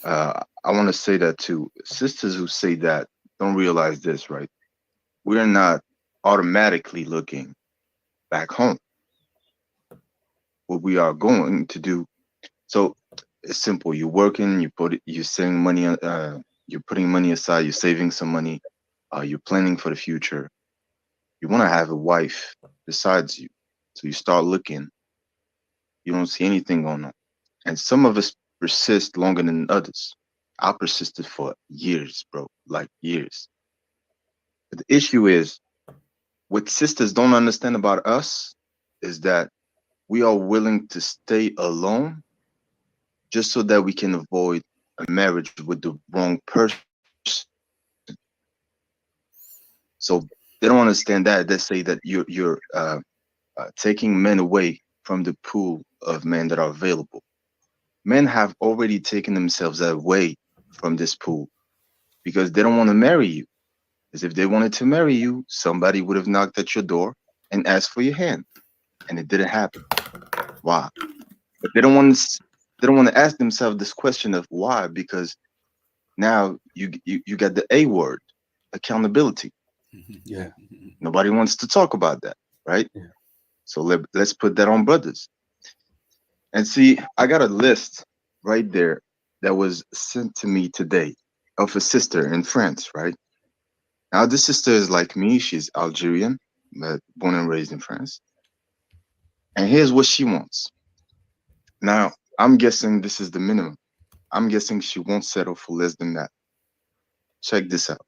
I want to say that too. Sisters who say that don't realize this, right? We're not automatically looking back home. What we are going to do. So it's simple. You're working. You're saving money. You're putting money aside. You're saving some money. You're planning for the future. You want to have a wife besides you. So you start looking. You don't see anything going on. And some of us persist longer than others. I persisted for years, bro, like years. But the issue is, what sisters don't understand about us is that we are willing to stay alone just so that we can avoid a marriage with the wrong person. So they don't understand that. They say that you're taking men away from the pool of men that are available. Men have already taken themselves away from this pool because they don't want to marry you. Because if they wanted to marry you, somebody would have knocked at your door and asked for your hand, and it didn't happen. Why? But they don't want to ask themselves this question of why, because now you got the A word, accountability. Yeah. Nobody wants to talk about that, right? Yeah. So let's put that on brothers. And see, I got a list right there that was sent to me today of a sister in France, right? Now, this sister is like me. She's Algerian, but born and raised in France. And here's what she wants. Now, I'm guessing this is the minimum. I'm guessing she won't settle for less than that. Check this out.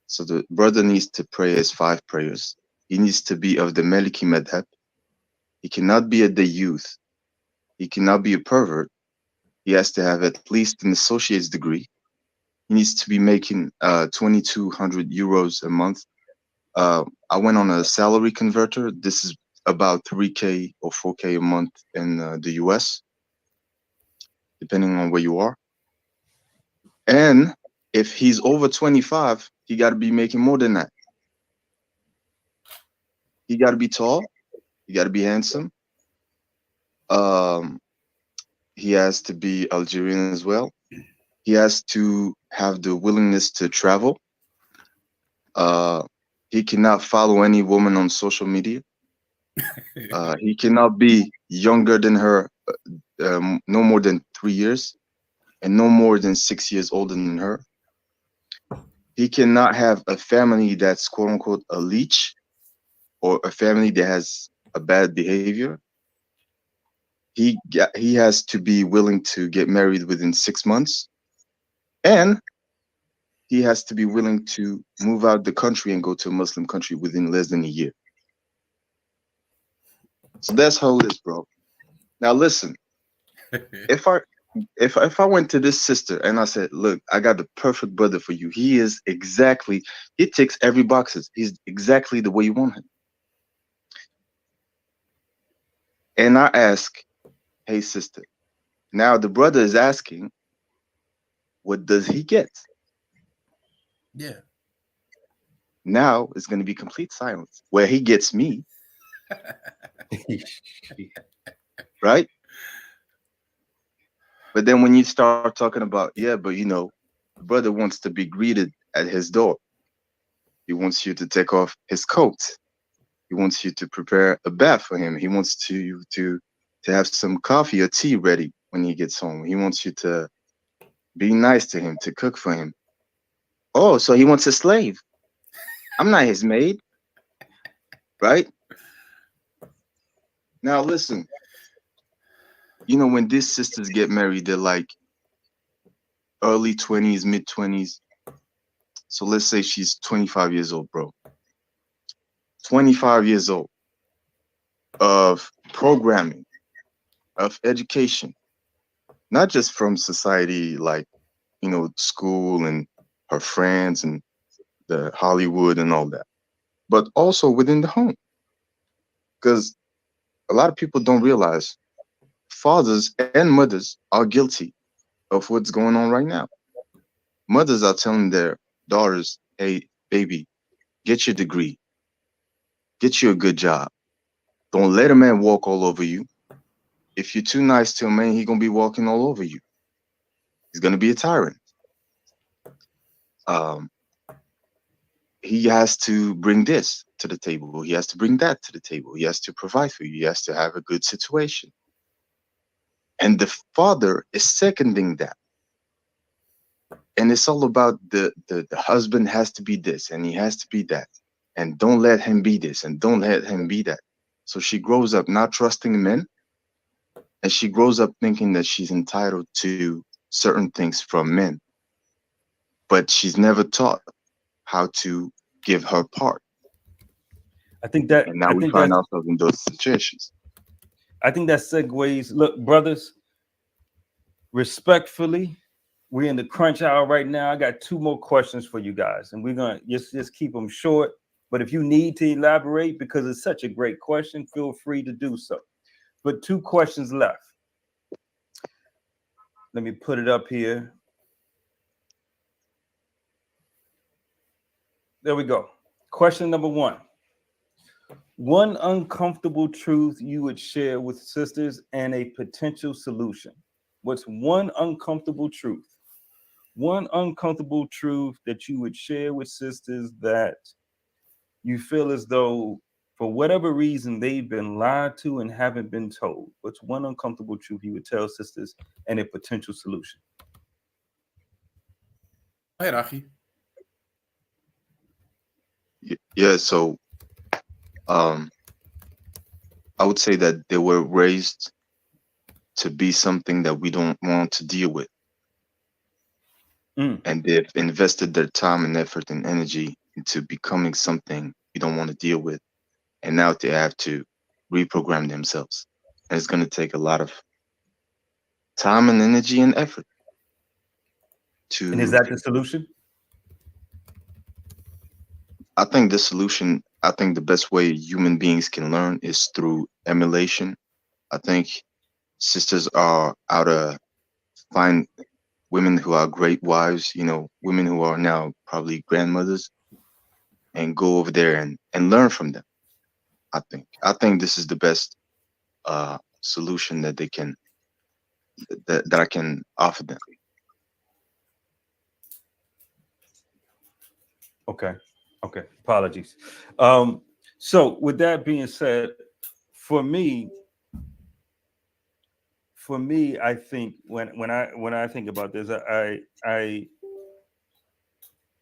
So the brother needs to pray his 5 prayers. He needs to be of the Maliki madhab. He cannot be a youth. He cannot be a pervert. He has to have at least an associate's degree. He needs to be making 2,200 euros a month. I went on a salary converter. This is about 3K or 4K a month in the US, depending on where you are. And if he's over 25, he got to be making more than that. He got to be tall. He got to be handsome. Um, he has to be Algerian as well. He has to have the willingness to travel. Uh, he cannot follow any woman on social media. He cannot be younger than her, no more than 3 years, and no more than 6 years older than her. He cannot have a family that's quote unquote a leech or a family that has a bad behavior. He has to be willing to get married within 6 months, and he has to be willing to move out the country and go to a Muslim country within less than a year. So that's how it is, bro. Now listen, if I if I went to this sister and I said, "Look, I got the perfect brother for you. He ticks every boxes. He's exactly the way you want him." And I ask, "Hey, sister, now the brother is asking, what does he get?" Yeah. Now it's going to be complete silence where he gets me, right? But then when you start talking about, yeah, but the brother wants to be greeted at his door. He wants you to take off his coat. He wants you to prepare a bath for him. He wants to have some coffee or tea ready when he gets home. He wants you to be nice to him, to cook for him. Oh, so he wants a slave. I'm not his maid, right? Now listen, when these sisters get married, they're like early 20s, mid 20s. So let's say she's 25 years old, bro. 25 years old of programming, of education, not just from society, like, school and her friends and the Hollywood and all that, but also within the home. Because a lot of people don't realize fathers and mothers are guilty of what's going on right now. Mothers are telling their daughters, hey, baby, get your degree, get you a good job. Don't let a man walk all over you. If you're too nice to a man, he's going to be walking all over you. He's going to be a tyrant. Um, he has to bring this to the table. He has to bring that to the table. He has to provide for you. He has to have a good situation. And the father is seconding that. And it's all about the husband has to be this and he has to be that. And don't let him be this and don't let him be that. So she grows up not trusting men and she grows up thinking that she's entitled to certain things from men, but she's never taught how to give her part. I think that And now I we think find that's ourselves in those situations. I think that segues. Look, brothers, respectfully, we're in the crunch hour right now. I got 2 more questions for you guys, and we're gonna just keep them short. But if you need to elaborate because it's such a great question, feel free to do so. But 2 questions left. Let me put it up here. There we go. Question number 1. One uncomfortable truth you would share with sisters and a potential solution. What's one uncomfortable truth? One uncomfortable truth that you would share with sisters that you feel as though, for whatever reason, they've been lied to and haven't been told. What's one uncomfortable truth you would tell sisters and a potential solution? Go ahead, Aki. Yeah, so um, I would say that they were raised to be something that we don't want to deal with. And they've invested their time and effort and energy into becoming something we don't want to deal with. And now they have to reprogram themselves. And it's going to take a lot of time and energy and effort And is to, that the solution? I think the solution, I think the best way human beings can learn is through emulation. I think sisters are out to find women who are great wives, women who are now probably grandmothers, and go over there and learn from them. I think this is the best solution that they can that I can offer them. Okay. Apologies. So with that being said, for me, I think when I think about this, I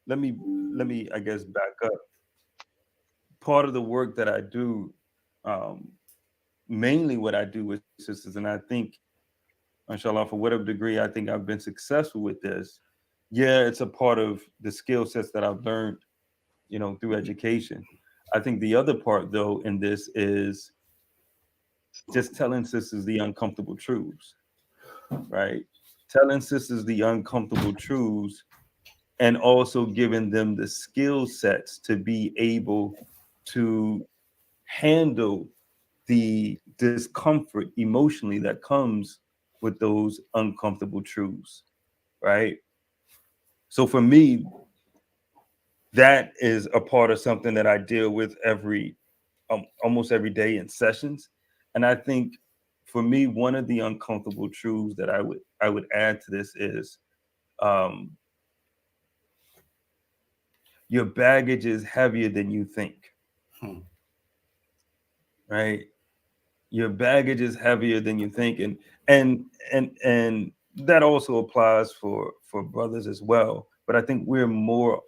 let me I guess back up. Part of the work that I do, um, mainly what I do with sisters, and I think, inshallah, for whatever degree I think I've been successful with this. Yeah, it's a part of the skill sets that I've learned, through education. I think the other part, though, in this is just telling sisters the uncomfortable truths, right? Telling sisters the uncomfortable truths and also giving them the skill sets to be able to handle the discomfort emotionally that comes with those uncomfortable truths, right? So for me, that is a part of something that I deal with almost every day in sessions. And I think for me, one of the uncomfortable truths that I would add to this is, um, your baggage is heavier than you think. Right? Your baggage is heavier than you think, and that also applies for brothers as well. But I think we're more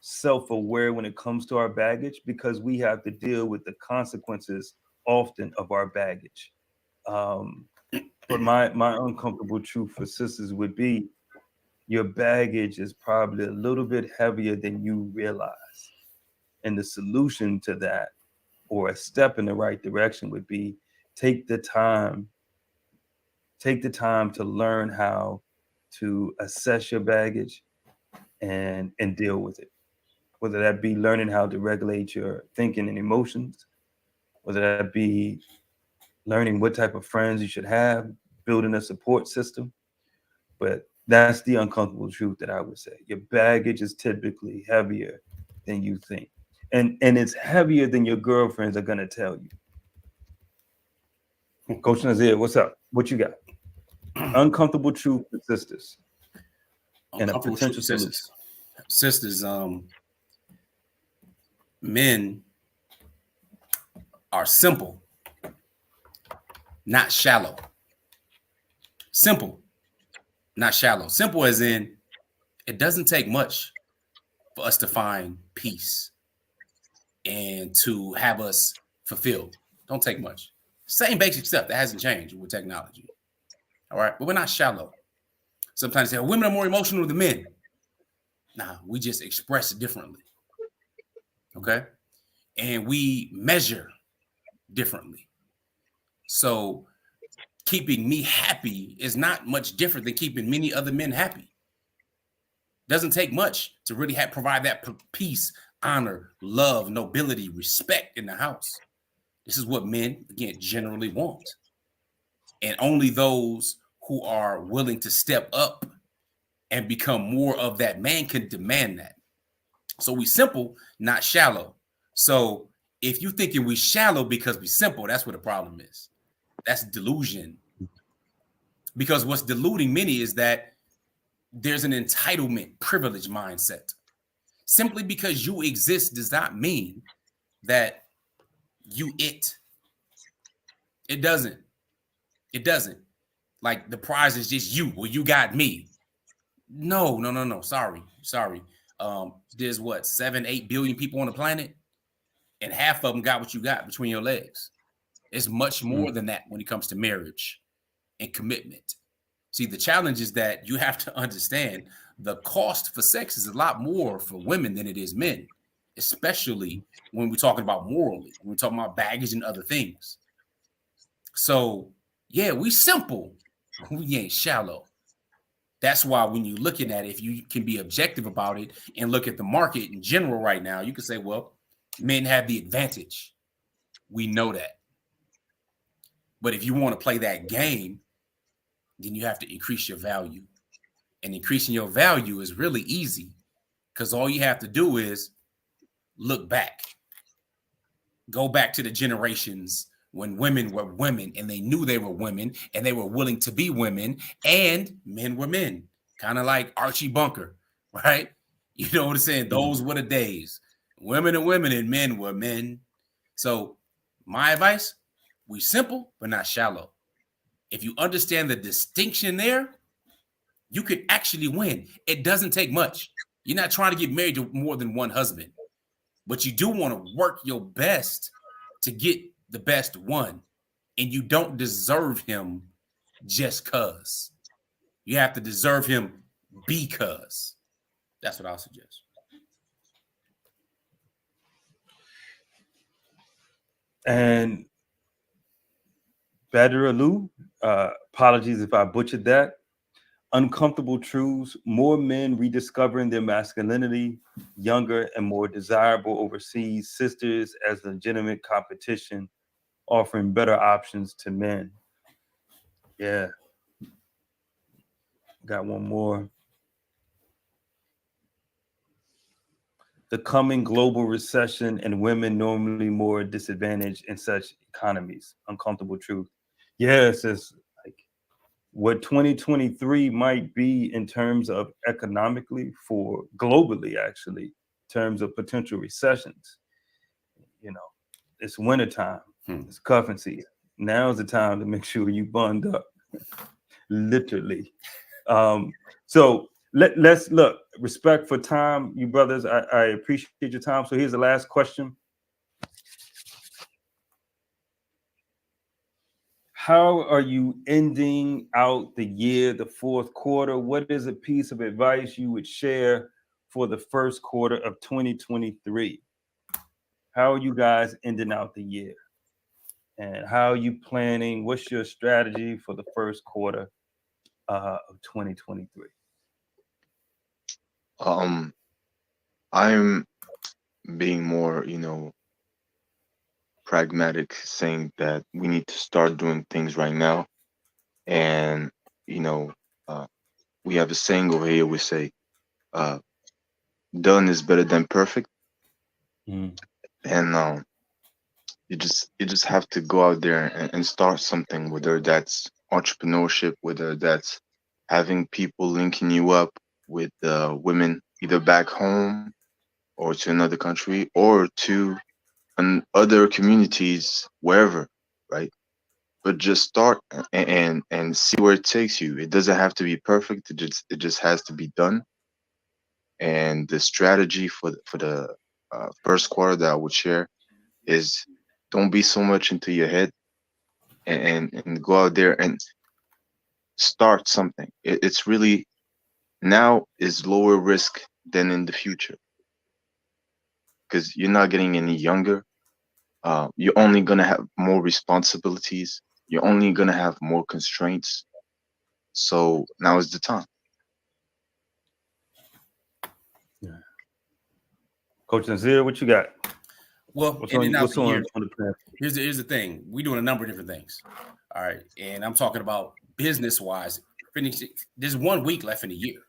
self-aware when it comes to our baggage because we have to deal with the consequences often of our baggage. Um, but my uncomfortable truth for sisters would be your baggage is probably a little bit heavier than you realize. And the solution to that, or a step in the right direction, would be take the time to learn how to assess your baggage and deal with it. Whether that be learning how to regulate your thinking and emotions, whether that be learning what type of friends you should have, building a support system. But that's the uncomfortable truth that I would say. Your baggage is typically heavier than you think. And it's heavier than your girlfriends are gonna tell you. Coach Nazir, what's up? What you got? Uncomfortable truth for sisters and a Uncomfortable potential truth, solution. sisters, men are simple, not shallow. Simple, not shallow. Simple as in, it doesn't take much for us to find peace and to have us fulfilled. Don't take much. Same basic stuff that hasn't changed with technology. All right, but we're not shallow. Sometimes they say women are more emotional than men. Nah, we just express it differently. Okay, and we measure differently. So keeping me happy is not much different than keeping many other men happy. Doesn't take much to really provide that peace, honor, love, nobility, respect in the house. This is what men, again, generally want. And only those who are willing to step up and become more of that man can demand that. So we simple, not shallow. So if you thinking we shallow because we simple, that's what the problem is. That's delusion. Because what's deluding many is that there's an entitlement, privilege mindset. Simply because you exist does not mean that you it. It doesn't. It doesn't. Like the prize is just you. Well, you got me. No. Sorry. There's what, 7-8 billion people on the planet, and half of them got what you got between your legs. It's much more than that when it comes to marriage and commitment. See, the challenge is that you have to understand the cost for sex is a lot more for women than it is men, especially when we're talking about morally, when we're talking about baggage and other things. So, yeah, we simple, we ain't shallow. That's why when you're looking at it, if you can be objective about it and look at the market in general right now, you can say, well, men have the advantage. We know that. But if you want to play that game, then you have to increase your value. And increasing your value is really easy because all you have to do is look back. Go back to the generations when women were women and they knew they were women and they were willing to be women and men were men. Kind of like Archie Bunker, right? You know what I'm saying? Those were the days. Women are women and men were men. So my advice, we simple but not shallow. If you understand the distinction there, you could actually win. It doesn't take much. You're not trying to get married to more than one husband, but you do want to work your best to get the best one. And you don't deserve him just cause. You have to deserve him because. That's what I'll suggest. And Baduralu, apologies if I butchered that. Uncomfortable truths, more men rediscovering their masculinity, younger and more desirable overseas sisters as legitimate competition, offering better options to men. Yeah. Got one more. The coming global recession and women normally more disadvantaged in such economies. Uncomfortable truth. Yes, it's like what 2023 might be in terms of economically for globally, actually, in terms of potential recessions. You know, it's wintertime, it's cuffing season. Now's the time to make sure you bund up, literally. So let's look, respect for time, you brothers. I appreciate your time. So here's the last question. How are you ending out the year, the fourth quarter? What is a piece of advice you would share for the first quarter of 2023? How are you guys ending out the year? And how are you planning? What's your strategy for the first quarter of 2023? I'm being more, pragmatic, saying that we need to start doing things right now. And, you know, uh, we have a saying over here, we say, uh, done is better than perfect. Mm. And you just have to go out there and start something, whether that's entrepreneurship, whether that's having people linking you up with women either back home or to another country or to other communities wherever, right? But just start and see where it takes you. It doesn't have to be perfect. It just has to be done. And the strategy for the first quarter that I would share is don't be so much into your head. and go out there and start something. It's really now is lower risk than in the future because you're not getting any younger. You're only gonna have more responsibilities. You're only gonna have more constraints. So now is the time. Yeah. Coach Nazir, what you got? Well, What's ending on, out what's the on, year, on the plan? here's the thing. We're doing a number of different things. All right. And I'm talking about business wise. There's 1 week left in the year.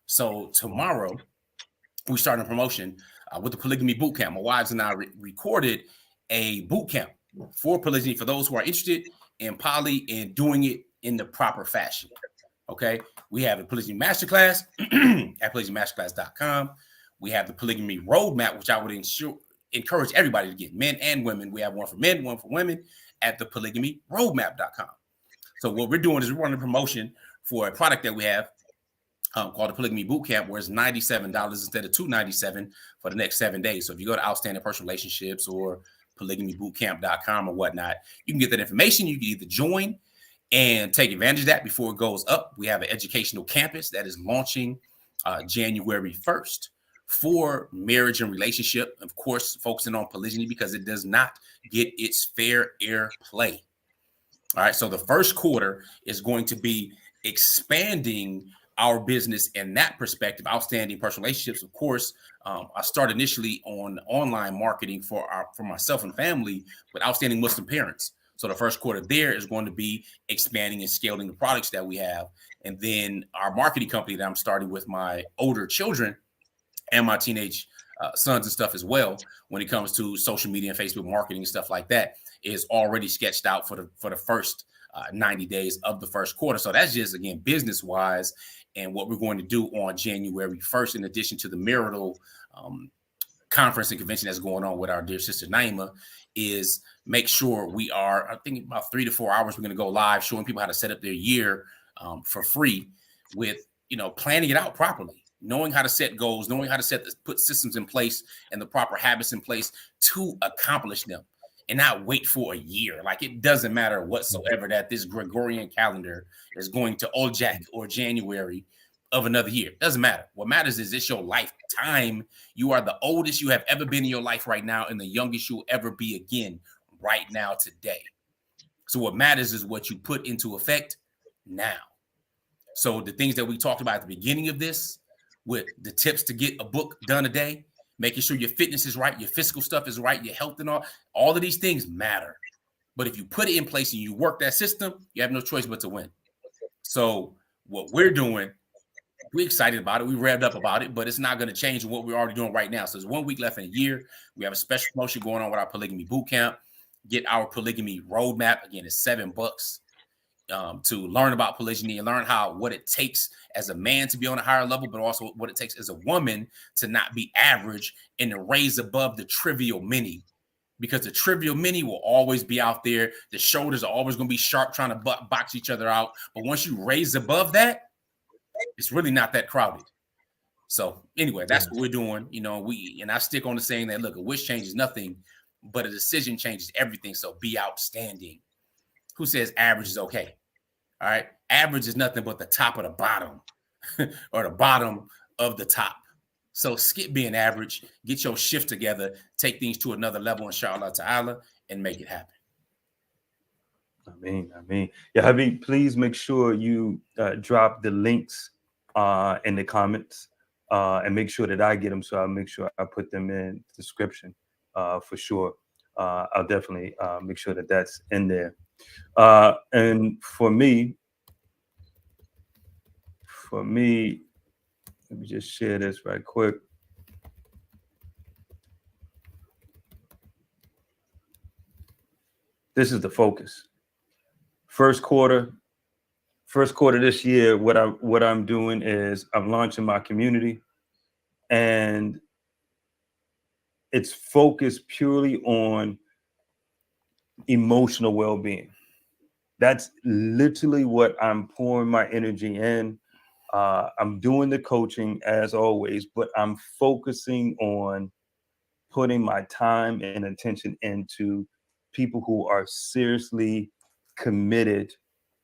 So tomorrow, we start a promotion with the Polygamy Bootcamp. My wives and I recorded a boot camp for polygyny for those who are interested in poly and doing it in the proper fashion. Okay. We have a Polygamy Masterclass at polygamymasterclass.com. We have the Polygamy Roadmap, which I would encourage everybody to get, men and women. We have one for men, one for women at the polygamyroadmap.com. So what we're doing is we're running a promotion for a product that we have called the Polygamy Bootcamp, where it's $97 instead of $297 for the next 7 days. So if you go to Outstanding Personal Relationships or polygamybootcamp.com or whatnot, you can get that information. You can either join and take advantage of that before it goes up. We have an educational campus that is launching January 1st for marriage and relationship, of course, focusing on polygyny because it does not get its fair air play. All right, so the first quarter is going to be expanding our business in that perspective. Outstanding Personal Relationships, of course. I started initially on online marketing for myself and family with Outstanding Muslim Parents. So the first quarter there is going to be expanding and scaling the products that we have. And then our marketing company that I'm starting with my older children and my teenage sons and stuff as well, when it comes to social media and Facebook marketing and stuff like that, is already sketched out for the first 90 days of the first quarter. So that's just, again, business wise. And what we're going to do on January 1st, in addition to the marital conference and convention that's going on with our dear sister Naima, is make sure we are, I think about 3 to 4 hours, we're going to go live showing people how to set up their year for free with, planning it out properly, knowing how to set goals, knowing how to put systems in place and the proper habits in place to accomplish them. And not wait for a year. Like, it doesn't matter whatsoever that this Gregorian calendar is going to Ojak or January of another year. It doesn't matter. What matters is it's your lifetime. You are the oldest you have ever been in your life right now and the youngest you'll ever be again right now today. So what matters is what you put into effect now. So the things that we talked about at the beginning of this, with the tips to get a book done a day, making sure your fitness is right, your physical stuff is right, your health and all of these things matter. But if you put it in place and you work that system, you have no choice but to win. So what we're doing, we're excited about it. We revved up about it, but it's not going to change what we're already doing right now. So there's 1 week left in a year. We have a special promotion going on with our Polygamy Bootcamp. Get our Polygamy Roadmap. Again, it's $7 to learn about polygyny and learn what it takes as a man to be on a higher level, but also what it takes as a woman to not be average and to raise above the trivial many, because the trivial many will always be out there. The shoulders are always going to be sharp, trying to box each other out. But once you raise above that, it's really not that crowded. So anyway, that's what we're doing. And I stick on the saying that, look, a wish changes nothing, but a decision changes everything. So be outstanding. Who says average is okay? All right. Average is nothing but the top of the bottom or the bottom of the top. So skip being average, get your shift together, take things to another level, inshallah ta'ala, and make it happen. I mean, yeah, Habib, please make sure you drop the links in the comments and make sure that I get them. So I'll make sure I put them in the description for sure. I'll definitely make sure that that's in there. And for me, let me just share this right quick. This is the focus. First quarter this year, what I'm doing is I'm launching my community, and it's focused purely on emotional well-being. That's literally what I'm pouring my energy in. I'm doing the coaching as always, but I'm focusing on putting my time and attention into people who are seriously committed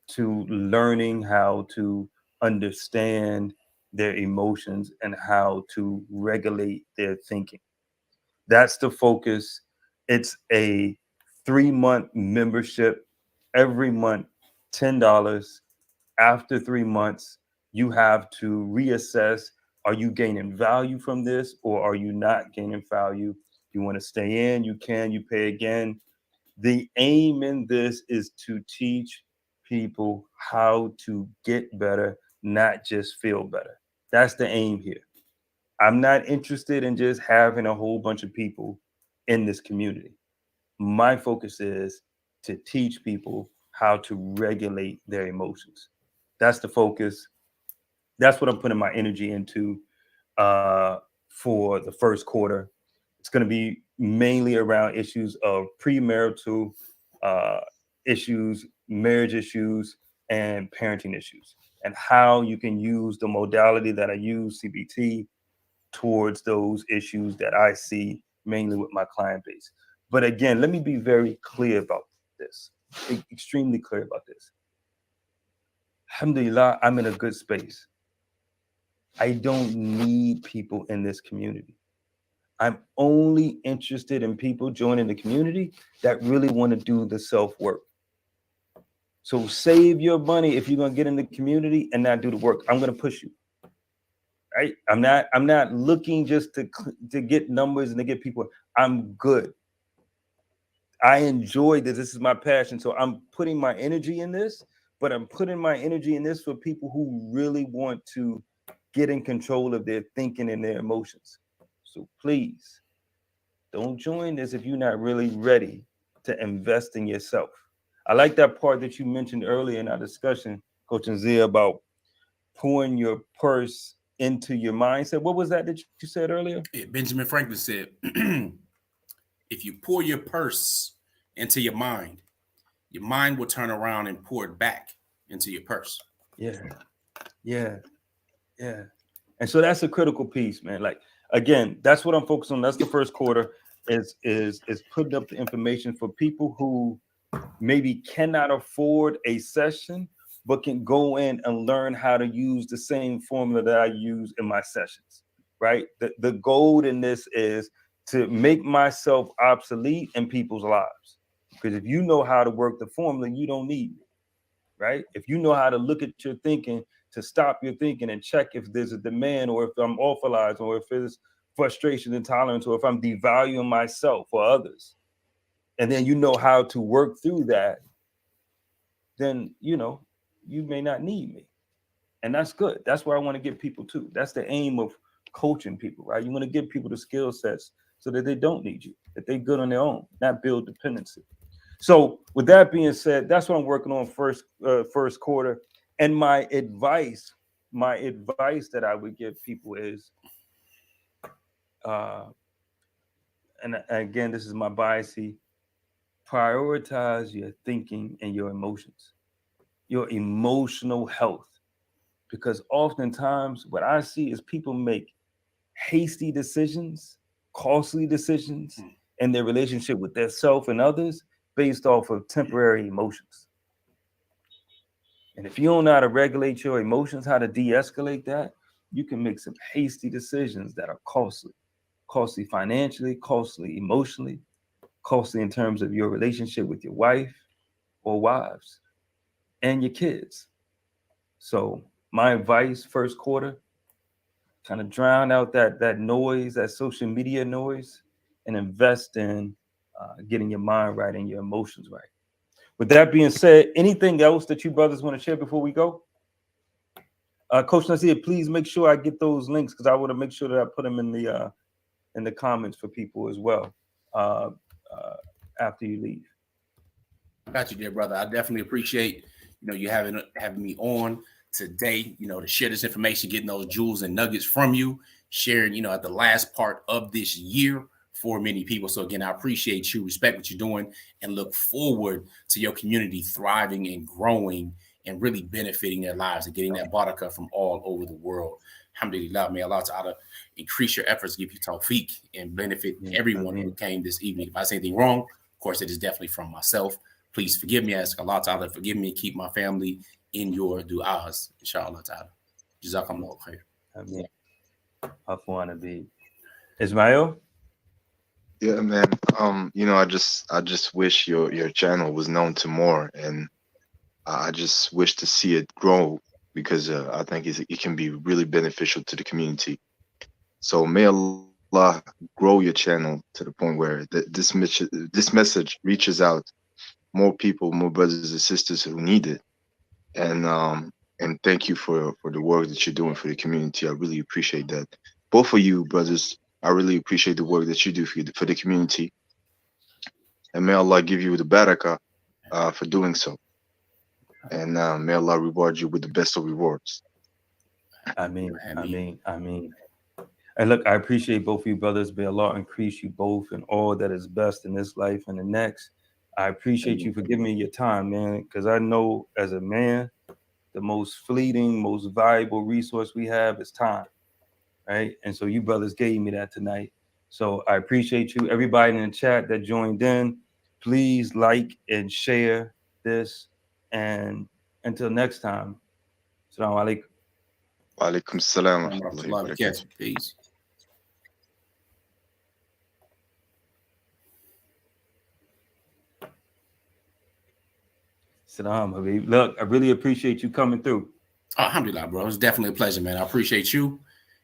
to learning how to understand their emotions and how to regulate their thinking. That's the focus. It's a 3-month membership every month, $10. After 3 months, you have to reassess, are you gaining value from this or are you not gaining value? You want to stay in, you can, you pay again. The aim in this is to teach people how to get better, not just feel better. That's the aim here. I'm not interested in just having a whole bunch of people in this community. My focus is to teach people how to regulate their emotions. That's the focus. That's what I'm putting my energy into uh, for the first quarter. It's going to be mainly around issues of premarital uh, issues, marriage issues, and parenting issues, and how you can use the modality that I use, CBT, towards those issues that I see mainly with my client base. But again, let me be very clear about this, extremely clear about this. Alhamdulillah, I'm in a good space. I don't need people in this community. I'm only interested in people joining the community that really want to do the self work. So save your money if you're going to get in the community and not do the work. I'm going to push you. Right? I'm not looking just to get numbers and to get people. I'm good. I enjoy this. This is my passion. So I'm putting my energy in this, but I'm putting my energy in this for people who really want to get in control of their thinking and their emotions. So please don't join this if you're not really ready to invest in yourself. I like that part that you mentioned earlier in our discussion, Coach Nazir, about pouring your purse into your mindset. What was that you said earlier? Yeah, Benjamin Franklin said, if you pour your purse into your mind will turn around and pour it back into your purse. Yeah, yeah, yeah. And so that's a critical piece, man. Like again, that's what I'm focused on. That's the first quarter is putting up the information for people who maybe cannot afford a session, but can go in and learn how to use the same formula that I use in my sessions, right? The goal in this is to make myself obsolete in people's lives. Because if you know how to work the formula, you don't need me, right? If you know how to look at your thinking, to stop your thinking and check if there's a demand or if I'm awfulized or if there's frustration, intolerance, or if I'm devaluing myself or others, and then you know how to work through that, then you may not need me. And that's good. That's where I want to get people to. That's the aim of coaching people, right? You want to give people the skill sets so that they don't need you, that they're good on their own, not build dependency. So with that being said, that's what I'm working on first quarter. And my advice that I would give people is, uh, and again, this is my bias, prioritize your thinking and your emotions, your emotional health. Because oftentimes what I see is people make hasty decisions, costly decisions in their relationship with their self and others based off of temporary emotions. And if you don't know how to regulate your emotions, how to de-escalate that, you can make some hasty decisions that are costly financially, costly emotionally, costly in terms of your relationship with your wife or wives and your kids. So my advice, first quarter, kind of drown out that noise, that social media noise, and invest in getting your mind right and your emotions right. With that being said, anything else that you brothers want to share before we go? Coach Nasir, please make sure I get those links because I want to make sure that I put them in the comments for people as well uh, after you leave. Got you, dear brother. I definitely appreciate you having me on today. To share this information, getting those jewels and nuggets from you, sharing at the last part of this year for many people. So again, I appreciate you, respect what you're doing, and look forward to your community thriving and growing and really benefiting their lives and getting that barakah from all over the world. Alhamdulillah, may Allah Ta'ala increase your efforts, give you tawfiq, and benefit everyone who came this evening. If I say anything wrong, of course, it is definitely from myself. please forgive me. Ask Allah Ta'ala forgive me. Keep my family in your du'as, inshallah ta'ala. Jazakumullah khair. Ameen. Afwan Abi. Ismail? Yeah, man. I just wish your channel was known to more, and I just wish to see it grow because I think it can be really beneficial to the community. So may Allah grow your channel to the point where this message reaches out more people, more brothers and sisters who need it. And thank you for the work that you're doing for the community. I really appreciate that. Both of you brothers, I really appreciate the work that you do for the community. And may Allah give you the barakah for doing so. And may Allah reward you with the best of rewards. Ameen. Ameen. Ameen. And look, I appreciate both of you brothers. May Allah increase you both in all that is best in this life and the next. I appreciate you for giving me your time, man, because I know as a man, the most fleeting, most valuable resource we have is time, right? And so you brothers gave me that tonight. So I appreciate you. Everybody in the chat that joined in, please like and share this. And until next time, Assalamu alaikum. Wa alaikum salam wa rahmatullahi wa barakatuh. Peace. Salam, Habib. Look, I really appreciate you coming through. Oh, alhamdulillah, bro. It's definitely a pleasure, man. I appreciate you.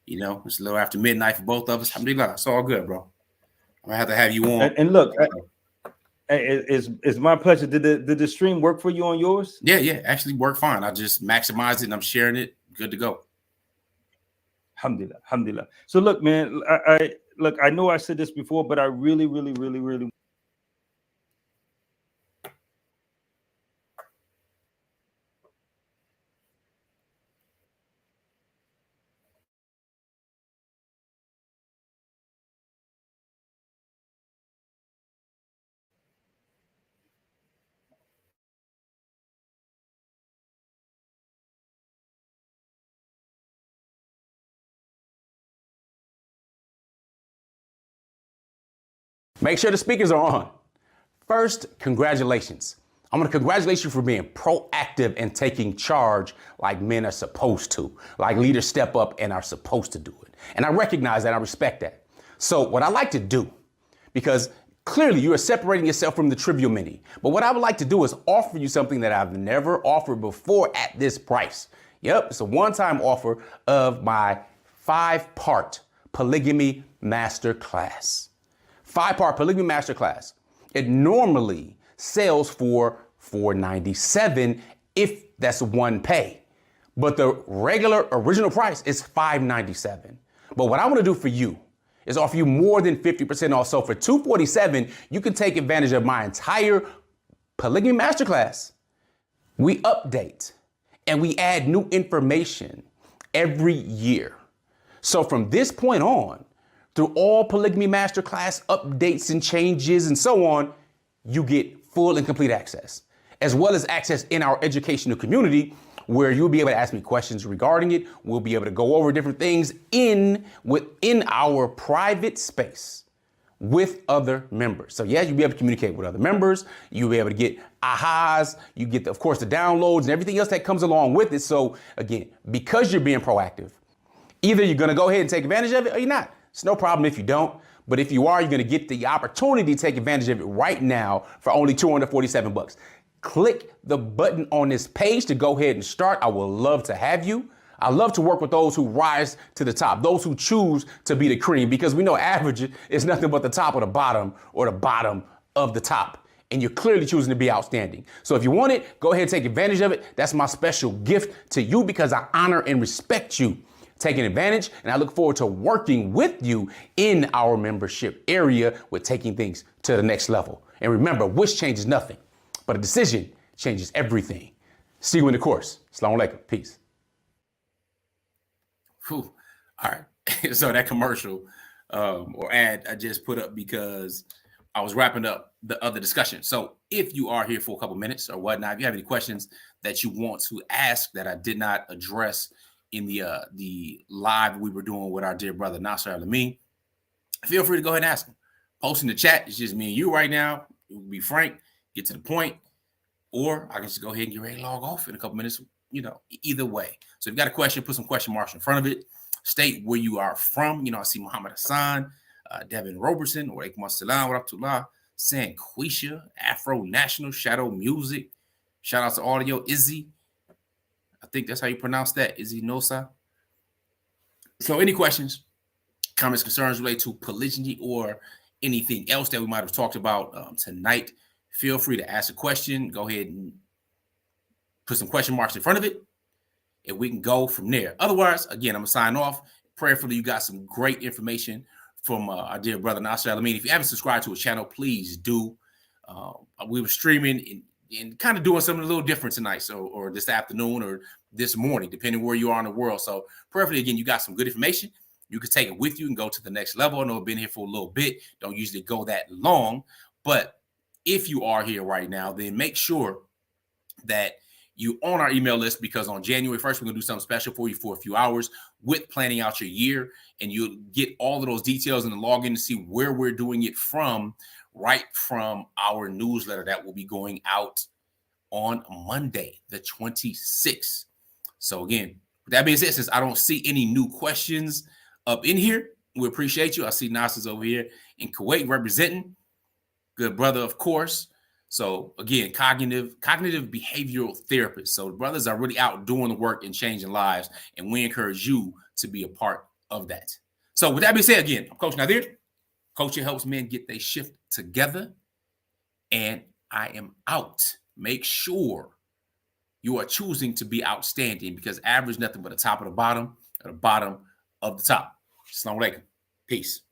You know, it's a little after midnight for both of us. Alhamdulillah, it's all good, bro. I'm gonna have you on. And look, it's my pleasure. Did the stream work for you on yours? Yeah, actually worked fine. I just maximized it and I'm sharing it. Good to go. Alhamdulillah, alhamdulillah. So look, man, I know I said this before, but I really Make sure the speakers are on. First, congratulations. I'm going to congratulate you for being proactive and taking charge like men are supposed to, like leaders step up and are supposed to do it. And I recognize that, I respect that. So what I like to do, because clearly you are separating yourself from the trivial many, but what I would like to do is offer you something that I've never offered before at this price. Yep, it's a one-time offer of my 5-part polygamy masterclass. 5-part polygamy masterclass. It normally sells for $497 if that's one pay. But the regular original price is $597. But what I want to do for you is offer you more than 50% off. So for $247, you can take advantage of my entire polygamy masterclass. We update and we add new information every year. So from this point on, through all polygamy masterclass updates and changes and so on, you get full and complete access, as well as access in our educational community where you'll be able to ask me questions regarding it. We'll be able to go over different things within our private space with other members. So yeah, you'll be able to communicate with other members. You'll be able to get ahas. You get, of course, the downloads and everything else that comes along with it. So again, because you're being proactive, either you're going to go ahead and take advantage of it or you're not. It's no problem if you don't, but if you are, you're going to get the opportunity to take advantage of it right now for only $247. Click the button on this page to go ahead and start. I would love to have you. I love to work with those who rise to the top, those who choose to be the cream, because we know average is nothing but the top or the bottom of the top. And you're clearly choosing to be outstanding. So if you want it, go ahead and take advantage of it. That's my special gift to you because I honor and respect you taking advantage, and I look forward to working with you in our membership area with taking things to the next level. And remember, wish changes nothing, but a decision changes everything. See you in the course. Assalamu alaikum. Peace. Whew. All right. So that commercial or ad I just put up because I was wrapping up the other discussion. So if you are here for a couple minutes or whatnot, if you have any questions that you want to ask that I did not address in the live we were doing with our dear brother Nasir Al-Amin, feel free to go ahead and ask him. Post in the chat. It's just me and you right now. We'll be frank, get to the point. or I can just go ahead and get ready to log off in a couple minutes, either way. So if you got a question, put some question marks in front of it. State where you are from. I see Muhammad Hassan, Devin Robertson, Walaikum Assalam wa rahmatullah, Sanquisha, Afro National, Shadow Music. Shout out to all of you. Izzy, I think that's how you pronounce that, Izzy Nosa. So any questions, comments, concerns related to polygyny or anything else that we might have talked about tonight, feel free to ask a question. Go ahead and put some question marks in front of it, and we can go from there. Otherwise, again, I'm going to sign off. Prayerfully, you got some great information from our dear brother Nasir Al-Amin. If you haven't subscribed to his channel, please do. We were streaming and kind of doing something a little different tonight, or this afternoon or this morning, depending where you are in the world. So prayerfully, again, you got some good information. You can take it with you and go to the next level. I know I've been here for a little bit. Don't usually go that long. But if you are here right now, then make sure that you on our email list, because on January 1st, we're going to do something special for you for a few hours with planning out your year. And you'll get all of those details and log in to see where we're doing it from, right from our newsletter that will be going out on Monday, the 26th. So again, with that being said, since I don't see any new questions up in here, we appreciate you. I see Nasir's over here in Kuwait representing. Good brother, of course. So again, cognitive behavioral therapist. So the brothers are really out doing the work and changing lives, and we encourage you to be a part of that. So with that being said, again, I'm Coach Nazir. Coaching helps men get their shift together, and I am out. Make sure you are choosing to be outstanding, because average nothing but the top of the bottom, or the bottom of the top. Assalamu alaikum. Peace.